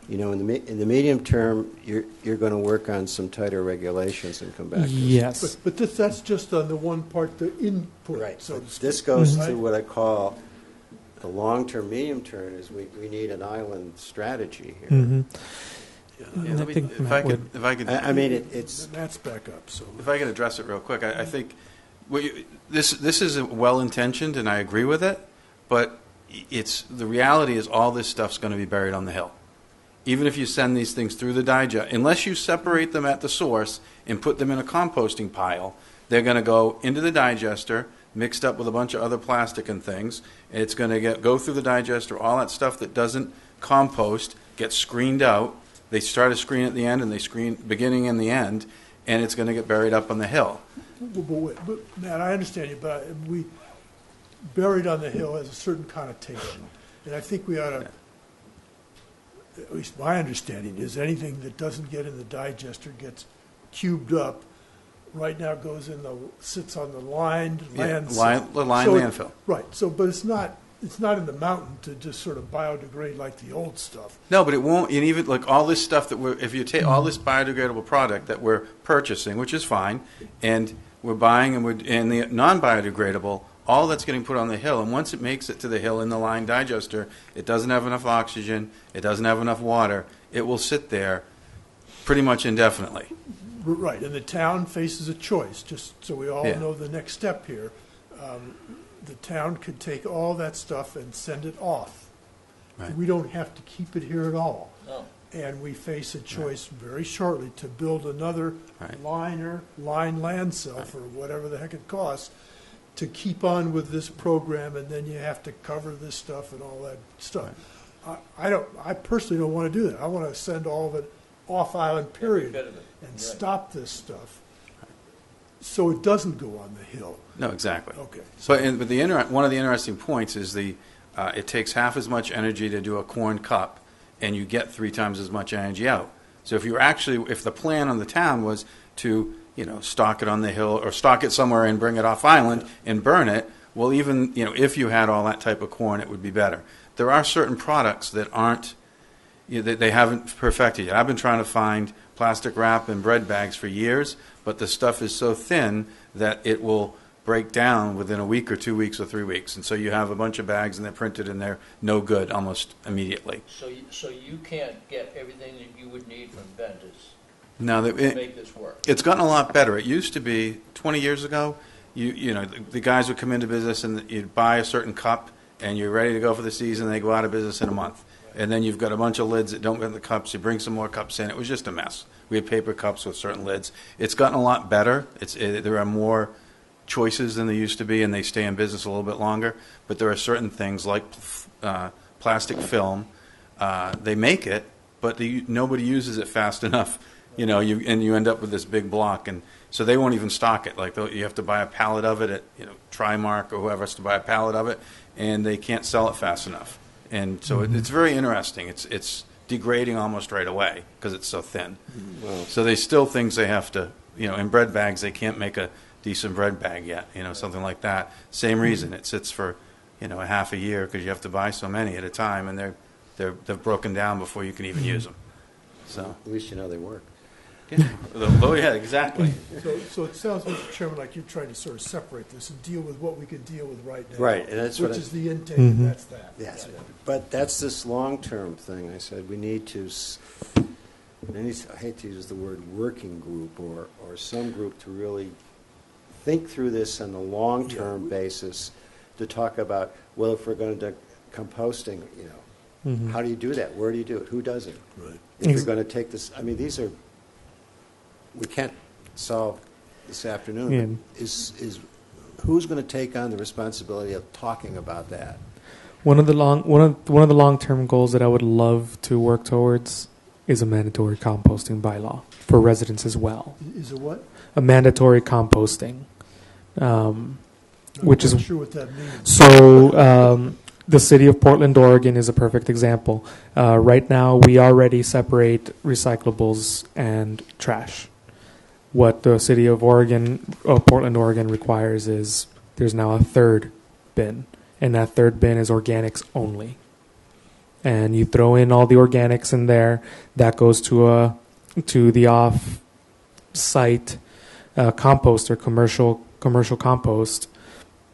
Speaker 1: in the medium term, you're going to work on some tighter regulations and come back to this.
Speaker 2: Yes.
Speaker 5: But that's just on the one part, the input.
Speaker 1: Right.
Speaker 5: So
Speaker 1: But this goes
Speaker 5: Mhm.
Speaker 1: to what I call the long-term, medium term is we need an island strategy here.
Speaker 2: Mm-hmm.
Speaker 9: Yeah,
Speaker 2: I think
Speaker 9: if
Speaker 2: Matt
Speaker 9: I could,
Speaker 1: I mean, it's
Speaker 5: Matt's back up. So
Speaker 9: if I could address it real quick, I think This is well intentioned, and I agree with it. But the reality is all this stuff's going to be buried on the hill. Even if you send these things through the digest, unless you separate them at the source and put them in a composting pile, they're going to go into the digester, mixed up with a bunch of other plastic and things. It's going to go through the digester. All that stuff that doesn't compost gets screened out. They start a screen at the end, and they screen beginning and the end, and it's going to get buried up on the hill.
Speaker 5: But Matt, I understand you, but we buried on the hill has a certain connotation, and I think we ought to. At least my understanding is anything that doesn't get in the digester gets cubed up. Right now sits on the lined landfill.
Speaker 9: The lined landfill.
Speaker 5: Right. So, but it's not in the mountain to just sort of biodegrade like the old stuff.
Speaker 9: No, but it won't. And even like all this stuff if you take all this biodegradable product that we're purchasing, which is fine, and we're buying and the non-biodegradable, all that's getting put on the hill. And once it makes it to the hill in the lined digester, it doesn't have enough oxygen. It doesn't have enough water. It will sit there pretty much indefinitely.
Speaker 5: Right, and the town faces a choice, just so we all
Speaker 9: Yeah.
Speaker 5: know the next step here. The town could take all that stuff and send it off.
Speaker 9: Right.
Speaker 5: We don't have to keep it here at all.
Speaker 6: No.
Speaker 5: And we face a choice very shortly to build another
Speaker 9: Right.
Speaker 5: line landfill for whatever the heck it costs to keep on with this program, and then you have to cover this stuff and all that stuff. I personally don't want to do that. I want to send all of it off island, period,
Speaker 6: Rid of it.
Speaker 5: and
Speaker 6: Right.
Speaker 5: stop this stuff so it doesn't go on the hill.
Speaker 9: No, exactly.
Speaker 5: Okay.
Speaker 9: But one of the interesting points is it takes half as much energy to do a corn cup, and you get 3 times as much energy out. So if the plan on the town was to stock it on the hill or stock it somewhere and bring it off island and burn it, well, even if you had all that type of corn, it would be better. There are certain products that aren't they haven't perfected yet. I've been trying to find plastic wrap and bread bags for years, but the stuff is so thin that it will break down within a week or 2 weeks or 3 weeks. And so you have a bunch of bags and they're printed and they're no good almost immediately.
Speaker 6: So you can't get everything that you would need from vendors
Speaker 9: Now,
Speaker 6: to make this work.
Speaker 9: it's gotten a lot better. It used to be 20 years ago, the guys would come into business and you'd buy a certain cup and you're ready to go for the season. They go out of business in a month. And then you've got a bunch of lids that don't get the cups. You bring some more cups in. It was just a mess. We had paper cups with certain lids. It's gotten a lot better. There are more choices than there used to be, and they stay in business a little bit longer. But there are certain things like plastic film. They make it, but nobody uses it fast enough. And you end up with this big block, and so they won't even stock it. Like you have to buy a pallet of it at Trimark or whoever has to buy a pallet of it, and they can't sell it fast enough. And so it's very interesting. It's degrading almost right away because it's so thin.
Speaker 1: Well,
Speaker 9: So they still things they have to, in bread bags, they can't make a decent bread bag yet, something like that. Same reason. It sits for, a half a year because you have to buy so many at a time, and they're broken down before you can even use them. So,
Speaker 1: at least they work.
Speaker 9: oh yeah, exactly.
Speaker 5: So it sounds, Mr. Chairman, like you're trying to sort of separate this and deal with what we can deal with right now.
Speaker 1: Right, and that's what
Speaker 5: which
Speaker 1: I-
Speaker 5: is the intake, and that's that.
Speaker 1: Yes, but that's this long-term thing. I said we need to, I hate to use the word working group or some group to really think through this on a long-term basis to talk about, well, if we're going to do composting, how do you do that? Where do you do it? Who does it?
Speaker 5: Right.
Speaker 1: If you're going to take this, we can't solve this afternoon. But is who's going to take on the responsibility of talking about that?
Speaker 2: One of the long-term goals that I would love to work towards is a mandatory composting bylaw for residents as well.
Speaker 5: Is it what?
Speaker 2: A mandatory composting, which
Speaker 5: I'm
Speaker 2: is
Speaker 5: not sure what that means.
Speaker 2: so. The city of Portland, Oregon is a perfect example. Right now, we already separate recyclables and trash. What the city of Portland, Oregon requires is there's now a third bin, and that third bin is organics only. And you throw in all the organics in there. That goes to the off-site compost or commercial compost.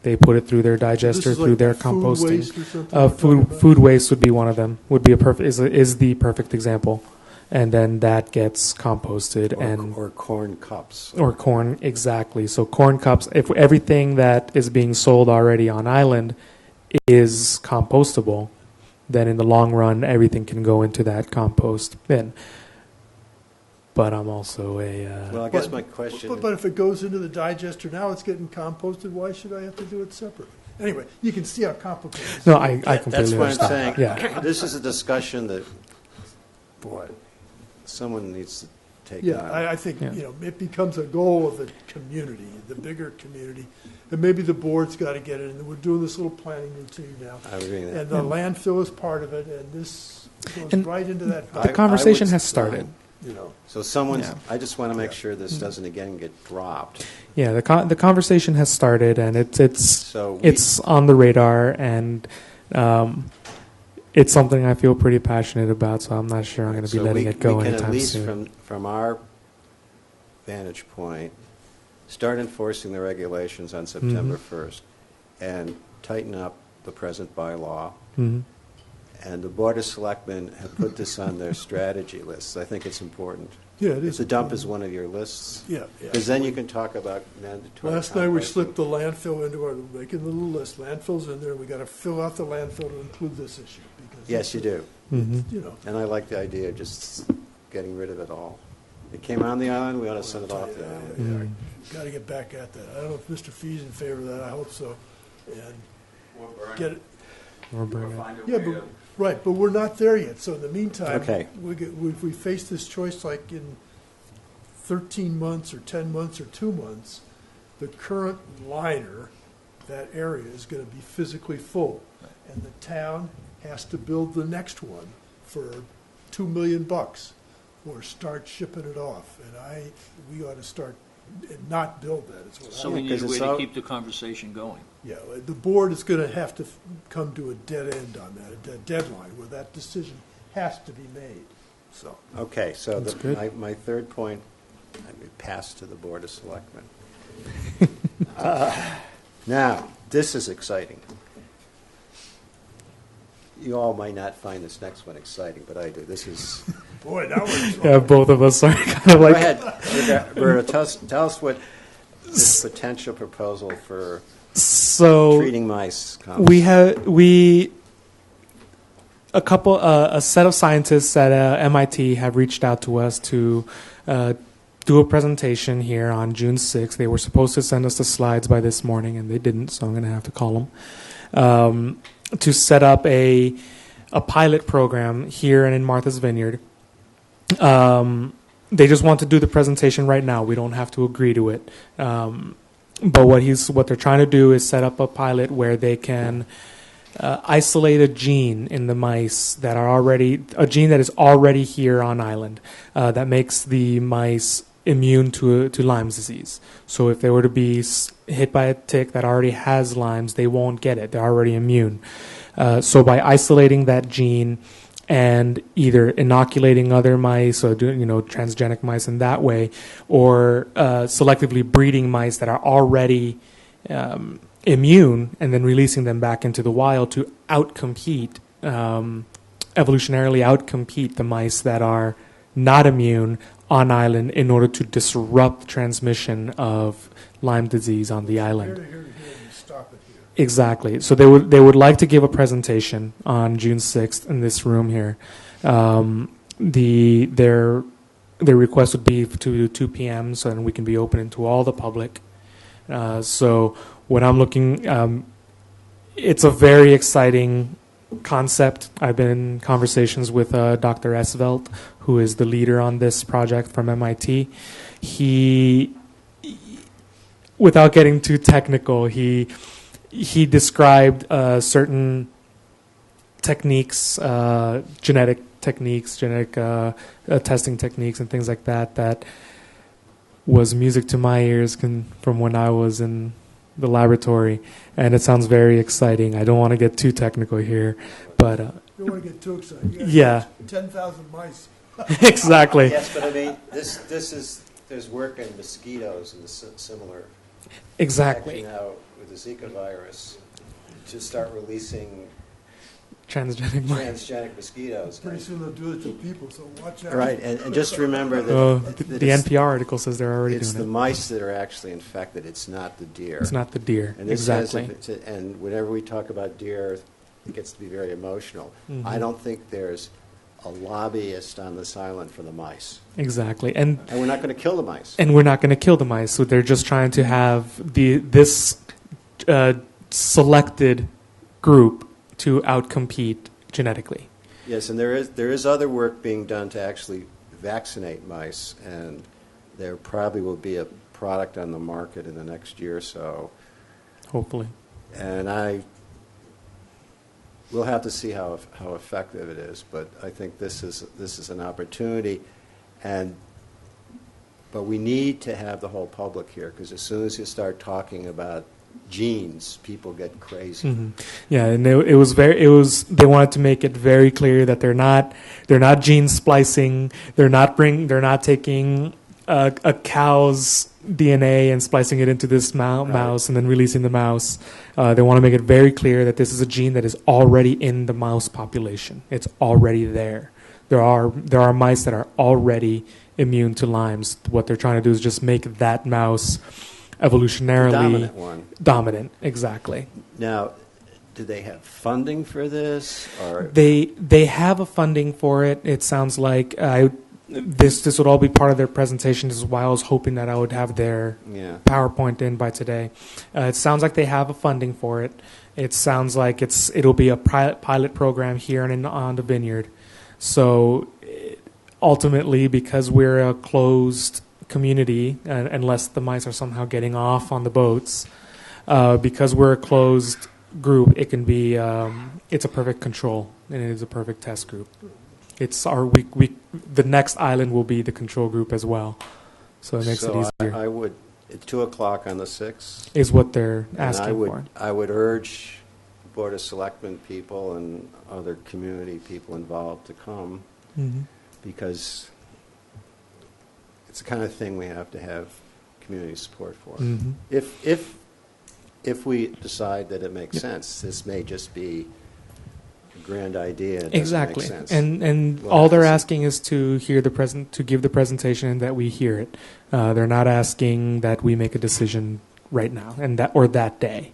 Speaker 2: They put it through their digester,
Speaker 5: This is
Speaker 2: through
Speaker 5: like
Speaker 2: their
Speaker 5: food
Speaker 2: composting.
Speaker 5: waste or something we're talking about?
Speaker 2: Food waste would be one of them. Would be is the perfect example. and then that gets composted
Speaker 1: Or corn cups.
Speaker 2: or corn, exactly. So corn cups, if everything that is being sold already on island is compostable, then in the long run, everything can go into that compost bin. But I'm also
Speaker 1: Well, I guess my question.
Speaker 5: But if it goes into the digester now, it's getting composted, why should I have to do it separately? Anyway, you can see how complicated it is.
Speaker 2: no, I
Speaker 1: That's
Speaker 2: completely
Speaker 1: what I'm
Speaker 2: understand.
Speaker 1: saying.
Speaker 2: Yeah.
Speaker 1: This is a discussion that, boy, someone needs to take
Speaker 5: Yeah,
Speaker 1: on.
Speaker 5: I think,
Speaker 2: Yeah.
Speaker 5: it becomes a goal of the community, the bigger community, and maybe the board's got to get it, and we're doing this little planning routine now.
Speaker 1: I agree with that.
Speaker 5: And the landfill is part of it, and this goes
Speaker 2: And
Speaker 5: right into that,
Speaker 2: The conversation has
Speaker 1: I
Speaker 2: started.
Speaker 1: So someone's,
Speaker 2: Yeah.
Speaker 1: I just want to make sure this doesn't again get dropped.
Speaker 2: Yeah, the conversation has started, and it's
Speaker 1: So we-
Speaker 2: it's on the radar, and it's something I feel pretty passionate about. So I'm not sure I'm going to be
Speaker 1: so
Speaker 2: letting it go
Speaker 1: we can
Speaker 2: anytime
Speaker 1: at least
Speaker 2: soon.
Speaker 1: from our vantage point, start enforcing the regulations on September
Speaker 2: Mm-hmm.
Speaker 1: 1st and tighten up the present bylaw.
Speaker 2: Mhm.
Speaker 1: And the Board of Selectmen have put this on their strategy lists. I think it's important.
Speaker 5: yeah, it
Speaker 1: If
Speaker 5: is.
Speaker 1: the dump is one of your lists,
Speaker 5: Yeah,
Speaker 1: because
Speaker 5: yeah.
Speaker 1: then you can talk about mandatory.
Speaker 5: Last night we
Speaker 1: composting.
Speaker 5: slipped the landfill into our, making a little list, landfill's in there, we got to fill out the landfill to include this issue. Because
Speaker 1: Yes, you do.
Speaker 2: Mhm.
Speaker 1: And I like the idea of just getting rid of it all. It came on the island, we ought to send it off the island.
Speaker 5: Got to get back at that. I don't know if Mr. Fee's in favor of that, I hope so. And get it,
Speaker 2: Or burn it.
Speaker 5: yeah, but, right, but we're not there yet, so in the meantime,
Speaker 1: Okay.
Speaker 5: if we face this choice like in 13 months or 10 months or 2 months, the current liner, that area is going to be physically full. And the town has to build the next one for $2 million or start shipping it off. And we ought to start, and not build that, is what I
Speaker 6: So
Speaker 1: Yeah,
Speaker 6: we need
Speaker 1: 'cause
Speaker 6: a way
Speaker 1: it's
Speaker 6: to
Speaker 1: all-
Speaker 6: keep the conversation going.
Speaker 5: Yeah, the board is going to have to come to a dead end on that, a deadline where that decision has to be made, so.
Speaker 1: Okay, so
Speaker 2: That's good.
Speaker 1: my third point, I mean, pass to the Board of Selectmen. Now, this is exciting. You all might not find this next one exciting, but I do. This is,
Speaker 5: Boy, now we're.
Speaker 2: Yeah, both of us are kind of
Speaker 1: go
Speaker 2: like.
Speaker 1: ahead, Roberta, tell us what this potential proposal for
Speaker 2: So
Speaker 1: treating mice comes.
Speaker 2: A set of scientists at MIT have reached out to us to do a presentation here on June 6th. They were supposed to send us the slides by this morning, and they didn't, so I'm going to have to call them, to set up a pilot program here and in Martha's Vineyard. They just want to do the presentation right now. We don't have to agree to it. But what they're trying to do is set up a pilot where they can isolate a gene in the mice that are a gene that is already here on island that makes the mice immune to Lyme's disease. So if they were to be hit by a tick that already has Lyme's, they won't get it. They're already immune. So by isolating that gene and either inoculating other mice or doing, transgenic mice in that way, or selectively breeding mice that are already immune and then releasing them back into the wild to evolutionarily outcompete the mice that are not immune on island in order to disrupt transmission of Lyme disease on the island.
Speaker 5: Here, stop it here.
Speaker 2: Exactly. So they would like to give a presentation on June 6th in this room here. Their request would be to 2 p.m. so then we can be open to all the public. So when I'm looking, it's a very exciting concept. I've been in conversations with Dr. Esvelt, who is the leader on this project from MIT. He, without getting too technical, he described certain techniques, genetic techniques, genetic testing techniques, and things like that was music to my ears from when I was in the laboratory, and it sounds very exciting. I don't want to get too technical here, but
Speaker 5: You don't want to get too excited. You gotta
Speaker 2: yeah,
Speaker 5: catch 10,000 mice.
Speaker 2: exactly.
Speaker 1: Yes, but I mean, there's work in mosquitoes and similar.
Speaker 2: Exactly.
Speaker 1: Now with the Zika virus, to start releasing
Speaker 2: Transgenic mice.
Speaker 1: transgenic mosquitoes.
Speaker 5: Pretty soon they'll do it to people, so watch out.
Speaker 1: Right, and just remember that,
Speaker 2: Oh,
Speaker 1: that
Speaker 2: the
Speaker 1: it's,
Speaker 2: NPR article says they're already
Speaker 1: it's
Speaker 2: doing
Speaker 1: the
Speaker 2: it.
Speaker 1: mice that are actually infected. It's not the deer.
Speaker 2: It's not the deer.
Speaker 1: And this has-
Speaker 2: Exactly.
Speaker 1: and whenever we talk about deer, it gets to be very emotional.
Speaker 2: Mhm.
Speaker 1: I don't think there's a lobbyist on this island for the mice.
Speaker 2: Exactly. And
Speaker 1: And we're not going to kill the mice.
Speaker 2: we're not going to kill the mice. So they're just trying to have this selected group to outcompete genetically.
Speaker 1: Yes, and there is other work being done to actually vaccinate mice, and there probably will be a product on the market in the next year or so.
Speaker 2: Hopefully.
Speaker 1: And we'll have to see how effective it is, but I think this is an opportunity, but we need to have the whole public here, because as soon as you start talking about genes, people get crazy.
Speaker 2: Hmm. Yeah, and it was they wanted to make it very clear that they're not gene splicing. They're not taking a cow's DNA and splicing it into this mouse and then releasing the mouse. They want to make it very clear that this is a gene that is already in the mouse population. It's already there. There are mice that are already immune to Lyme's. What they're trying to do is just make that mouse evolutionarily
Speaker 1: The dominant one.
Speaker 2: Dominant, exactly.
Speaker 1: Now, do they have funding for this, or
Speaker 2: They have a funding for it. It sounds like this would all be part of their presentation. This is why I was hoping that I would have their
Speaker 1: yeah?
Speaker 2: PowerPoint in by today. It sounds like they have a funding for it. It sounds like it'll be a pilot program here and on the vineyard. So ultimately, because we're a closed community, unless the mice are somehow getting off on the boats, because we're a closed group, it can be it's a perfect control, and it is a perfect test group. It's the next island will be the control group as well, so it makes it easier.
Speaker 1: I would at 2:00 on the 6th.
Speaker 2: Is what they're
Speaker 1: And
Speaker 2: asking for.
Speaker 1: I would urge Board of Selectmen people and other community people involved to come,
Speaker 2: Mhm.
Speaker 1: because it's the kind of thing we have to have community support for.
Speaker 2: Mhm.
Speaker 1: If we decide that it makes
Speaker 2: Yep.
Speaker 1: sense, this may just be a grand idea. It doesn't
Speaker 2: Exactly,
Speaker 1: make sense.
Speaker 2: and
Speaker 1: We'll
Speaker 2: all
Speaker 1: have to
Speaker 2: they're
Speaker 1: see.
Speaker 2: asking is to hear to give the presentation and that we hear it. They're not asking that we make a decision right now and that day.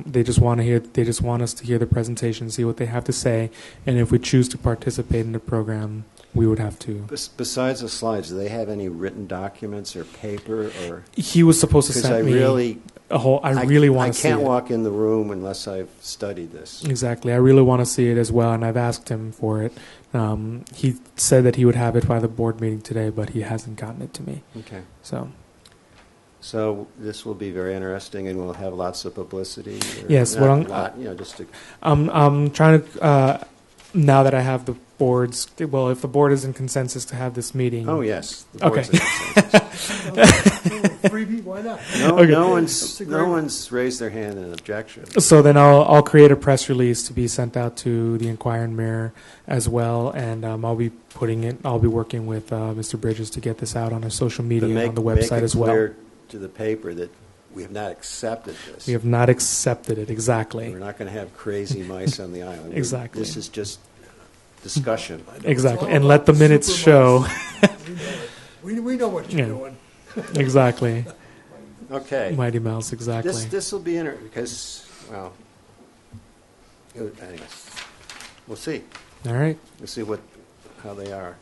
Speaker 2: They just want to hear. They just want us to hear the presentation, see what they have to say, and if we choose to participate in the program, we would have to.
Speaker 1: Besides the slides, do they have any written documents or paper, or?
Speaker 2: He was supposed to
Speaker 1: Because
Speaker 2: send
Speaker 1: I
Speaker 2: me
Speaker 1: really,
Speaker 2: a whole. I really want
Speaker 1: I
Speaker 2: to see
Speaker 1: can't
Speaker 2: it.
Speaker 1: walk in the room unless I've studied this.
Speaker 2: Exactly. I really want to see it as well, and I've asked him for it. He said that he would have it by the board meeting today, but he hasn't gotten it to me.
Speaker 1: Okay.
Speaker 2: So
Speaker 1: So this will be very interesting, and we'll have lots of publicity. or
Speaker 2: Yes,
Speaker 1: not
Speaker 2: what
Speaker 1: a
Speaker 2: I'm-
Speaker 1: lot, just to,
Speaker 2: I'm trying to. Now that I have the boards, well, if the board is in consensus to have this meeting.
Speaker 1: oh yes. the board's
Speaker 2: Okay.
Speaker 1: in consensus.
Speaker 5: Freebie, why not?
Speaker 1: No,
Speaker 2: Okay.
Speaker 1: no
Speaker 5: That's a great
Speaker 1: no
Speaker 5: one.
Speaker 1: one's raised their hand in objection.
Speaker 2: So then I'll create a press release to be sent out to the Enquirer and Mirror as well, and I'll be working with Mr. Bridges to get this out on our social media and on the
Speaker 1: Make
Speaker 2: website
Speaker 1: it
Speaker 2: as well.
Speaker 1: clear to the paper that we have not accepted this.
Speaker 2: We have not accepted it exactly.
Speaker 1: We're not going to have crazy mice on the island.
Speaker 2: Exactly.
Speaker 1: This is just discussion.
Speaker 2: Exactly, and let the minutes show.
Speaker 5: We know what you're
Speaker 2: Yeah.
Speaker 5: doing.
Speaker 2: Exactly,
Speaker 1: Okay.
Speaker 2: Mighty Mouse. Exactly.
Speaker 1: This will be interesting because, well, anyways, we'll see.
Speaker 2: All right,
Speaker 1: We'll see how they are.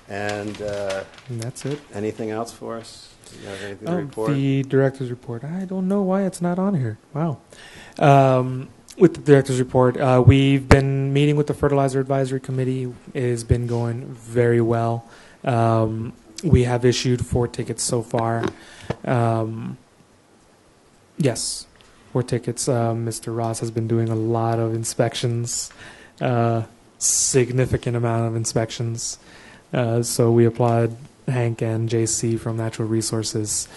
Speaker 1: And
Speaker 2: and that's it.
Speaker 1: anything else for us? You have anything to report?
Speaker 2: The director's report. I don't know why it's not on here. Wow. With the director's report, we've been meeting with the Fertilizer Advisory Committee. It has been going very well. We have issued 4 tickets so far. Yes, 4 tickets. Mr. Ross has been doing a lot of inspections, significant amount of inspections. So we applaud Hank and JC from Natural Resources.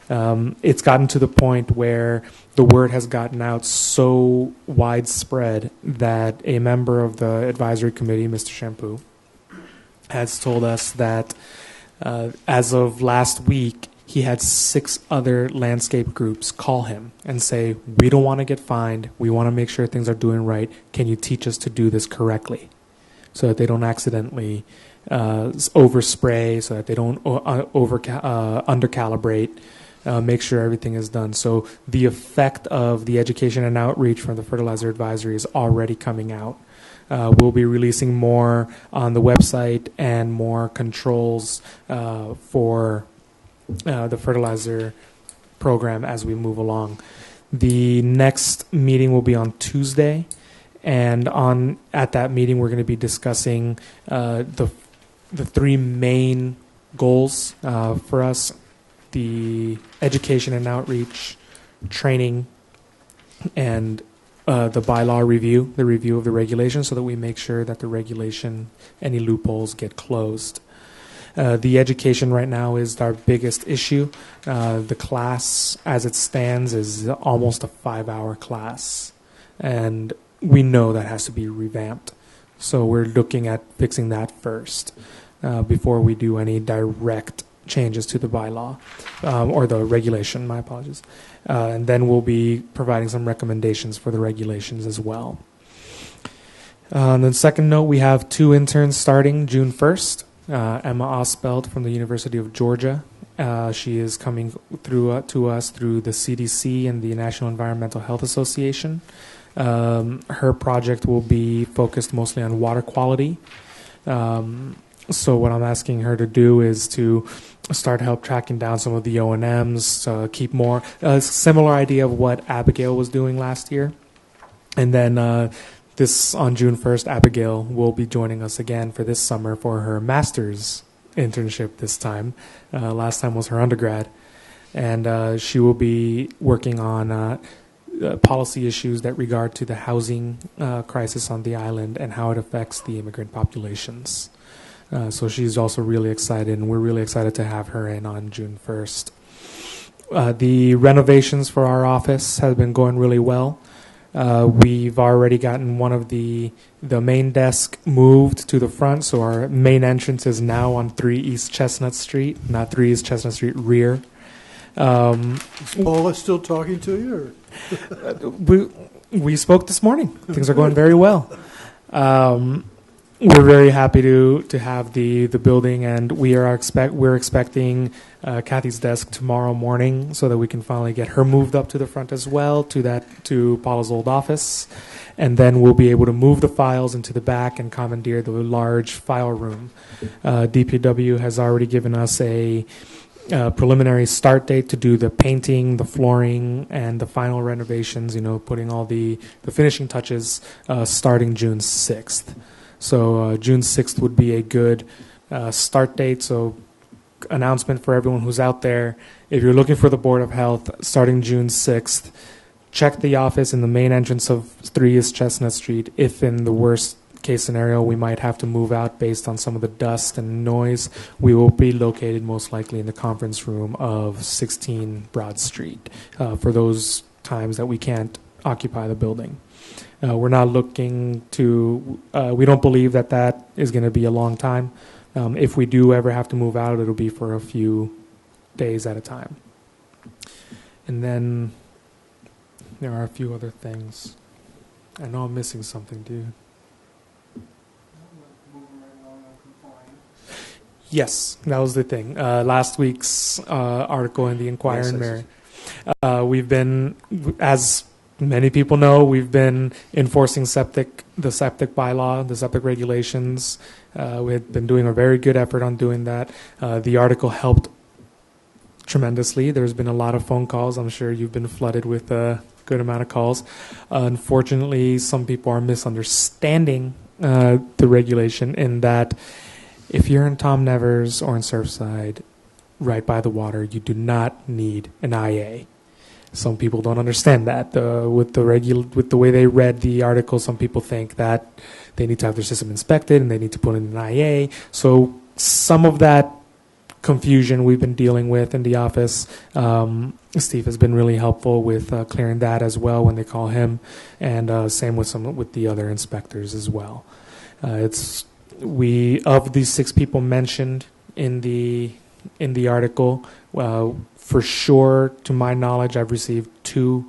Speaker 2: It's gotten to the point where the word has gotten out so widespread that a member of the advisory committee, Mr. Shampoo, has told us that as of last week, he had 6 other landscape groups call him and say, we don't want to get fined. We want to make sure things are doing right. Can you teach us to do this correctly so that they don't accidentally overspray, so that they don't undercalibrate, make sure everything is done. So the effect of the education and outreach from the fertilizer advisory is already coming out. We'll be releasing more on the website and more controls for the fertilizer program as we move along. The next meeting will be on Tuesday, and at that meeting we're going to be discussing the 3 main goals for us: the education and outreach, training, and the bylaw review, the review of the regulation, so that we make sure that the regulation, any loopholes get closed. The education right now is our biggest issue. The class, as it stands, is almost a 5-hour class, and we know that has to be revamped. So we're looking at fixing that first before we do any direct changes to the bylaw or the regulation. My apologies. And then we'll be providing some recommendations for the regulations as well. On the second note, we have 2 interns starting June 1st. Emma Osbelt from the University of Georgia. She is coming through to us through the CDC and the National Environmental Health Association. Her project will be focused mostly on water quality. So what I'm asking her to do is to start help tracking down some of the O&Ms, keep more, similar idea of what Abigail was doing last year. And then this on June 1st, Abigail will be joining us again for this summer for her master's internship this time. Last time was her undergrad. And she will be working on policy issues that regard to the housing crisis on the island and how it affects the immigrant populations. So she's also really excited, and we're really excited to have her in on June 1st. The renovations for our office have been going really well. We've already gotten one of the main desk moved to the front, so our main entrance is now on 3 East Chestnut Street, not 3 East Chestnut Street rear.
Speaker 5: Is Paula still talking to you? Or?
Speaker 2: We spoke this morning. Things are going very well. We're very happy to have the building, and we're expecting Kathy's desk tomorrow morning so that we can finally get her moved up to the front as well to Paula's old office, and then we'll be able to move the files into the back and commandeer the large file room. DPW has already given us a preliminary start date to do the painting, the flooring, and the final renovations. Putting all the finishing touches starting June 6th. So June 6th would be a good start date. So announcement for everyone who's out there. If you're looking for the Board of Health, starting June 6th, check the office in the main entrance of 3 East Chestnut Street. If in the worst case scenario we might have to move out based on some of the dust and noise, we will be located most likely in the conference room of 16 Broad Street for those times that we can't occupy the building. We're not looking to, we don't believe that is going to be a long time. If we do ever have to move out, it'll be for a few days at a time. And then there are a few other things. I know I'm missing something, dude. Yes, that was the thing. Last week's article in the Inquirer and Mirror. We've been, as many people know, we've been enforcing the septic bylaw, the septic regulations. We've been doing a very good effort on doing that. The article helped tremendously. There's been a lot of phone calls. I'm sure you've been flooded with a good amount of calls. Unfortunately, some people are misunderstanding the regulation in that if you're in Tom Nevers or in Surfside, right by the water, you do not need an IA. Some people don't understand that. With the way they read the article, some people think that they need to have their system inspected and they need to put in an IA. So some of that confusion we've been dealing with in the office. Steve has been really helpful with clearing that as well when they call him, and same with the other inspectors as well. Of these 6 people mentioned in the in the article. For sure, to my knowledge, I've received 2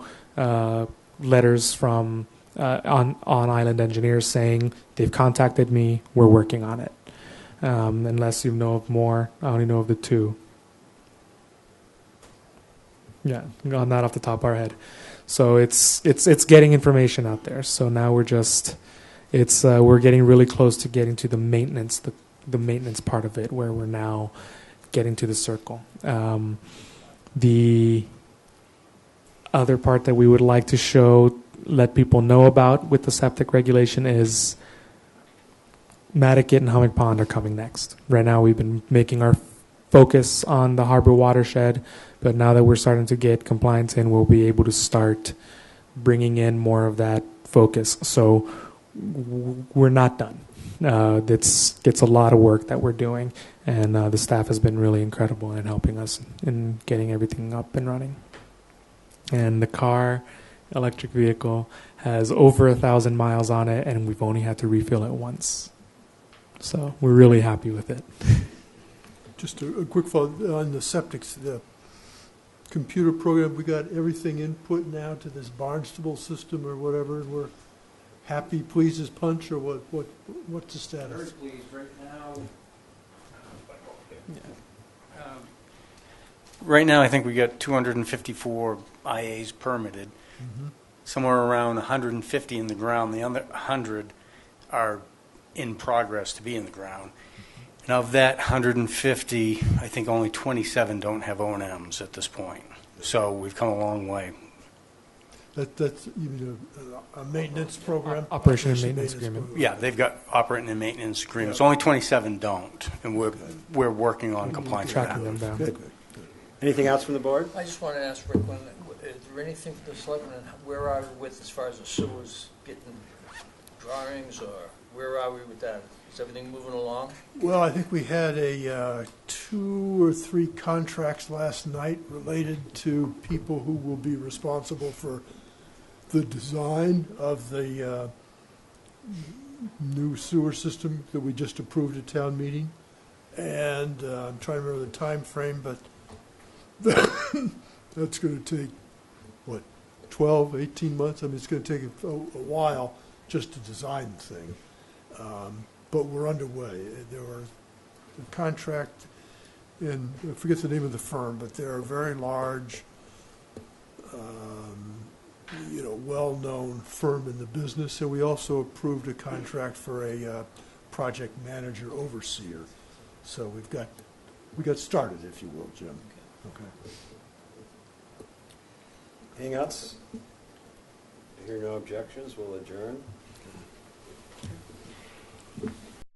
Speaker 2: letters from on-island engineers saying they've contacted me, we're working on it. Unless you know of more, I only know of the 2. Yeah, not off the top of our head. So it's getting information out there. So now we're getting really close to getting to the maintenance, the maintenance part of it, where we're now getting to the circle. The other part that we would like to show, let people know about with the septic regulation is Nantucket and Hummock Pond are coming next. Right now we've been making our focus on the harbor watershed, but now that we're starting to get compliance in, we'll be able to start bringing in more of that focus. So we're not done. It's a lot of work that we're doing, and the staff has been really incredible in helping us in getting everything up and running. And the electric vehicle, has over 1,000 miles on it, and we've only had to refill it once. So we're really happy with it.
Speaker 5: Just a quick follow on the septics, the computer program, we got everything input now to this Barnstable system or whatever, and we're happy, pleased as punch, or what's the status?
Speaker 4: Very pleased right now. Right now, I think we got 254 IAs permitted.
Speaker 5: Mm-hmm.
Speaker 4: Somewhere around 150 in the ground. The other 100 are in progress to be in the ground. And of that 150, I think only 27 don't have O&Ms at this point. So we've come a long way.
Speaker 5: That's even a maintenance program?
Speaker 2: Operation and maintenance agreement.
Speaker 5: program.
Speaker 4: Yeah, they've got operating and maintenance agreements. Only 27 don't, and we're working on compliance with
Speaker 2: Tracking them
Speaker 4: that.
Speaker 2: down.
Speaker 5: Good.
Speaker 1: Anything else from the board?
Speaker 6: I just want to ask Rick, is there anything from the selectmen, where are we with as far as the sewers getting drawings, or where are we with that? Is everything moving along?
Speaker 5: Well, I think we had 2 or 3 contracts last night related to people who will be responsible for the design of the new sewer system that we just approved at town meeting. And I'm trying to remember the time frame, but that's going to take, 12, 18 months? I mean, it's going to take a while just to design the thing. But we're underway. There were a contract, and I forget the name of the firm, but they're a very large, well-known firm in the business. And we also approved a contract for a project manager overseer. So we got started, if you will, Jim. Okay.
Speaker 1: Anything else? Hear no objections, we'll adjourn.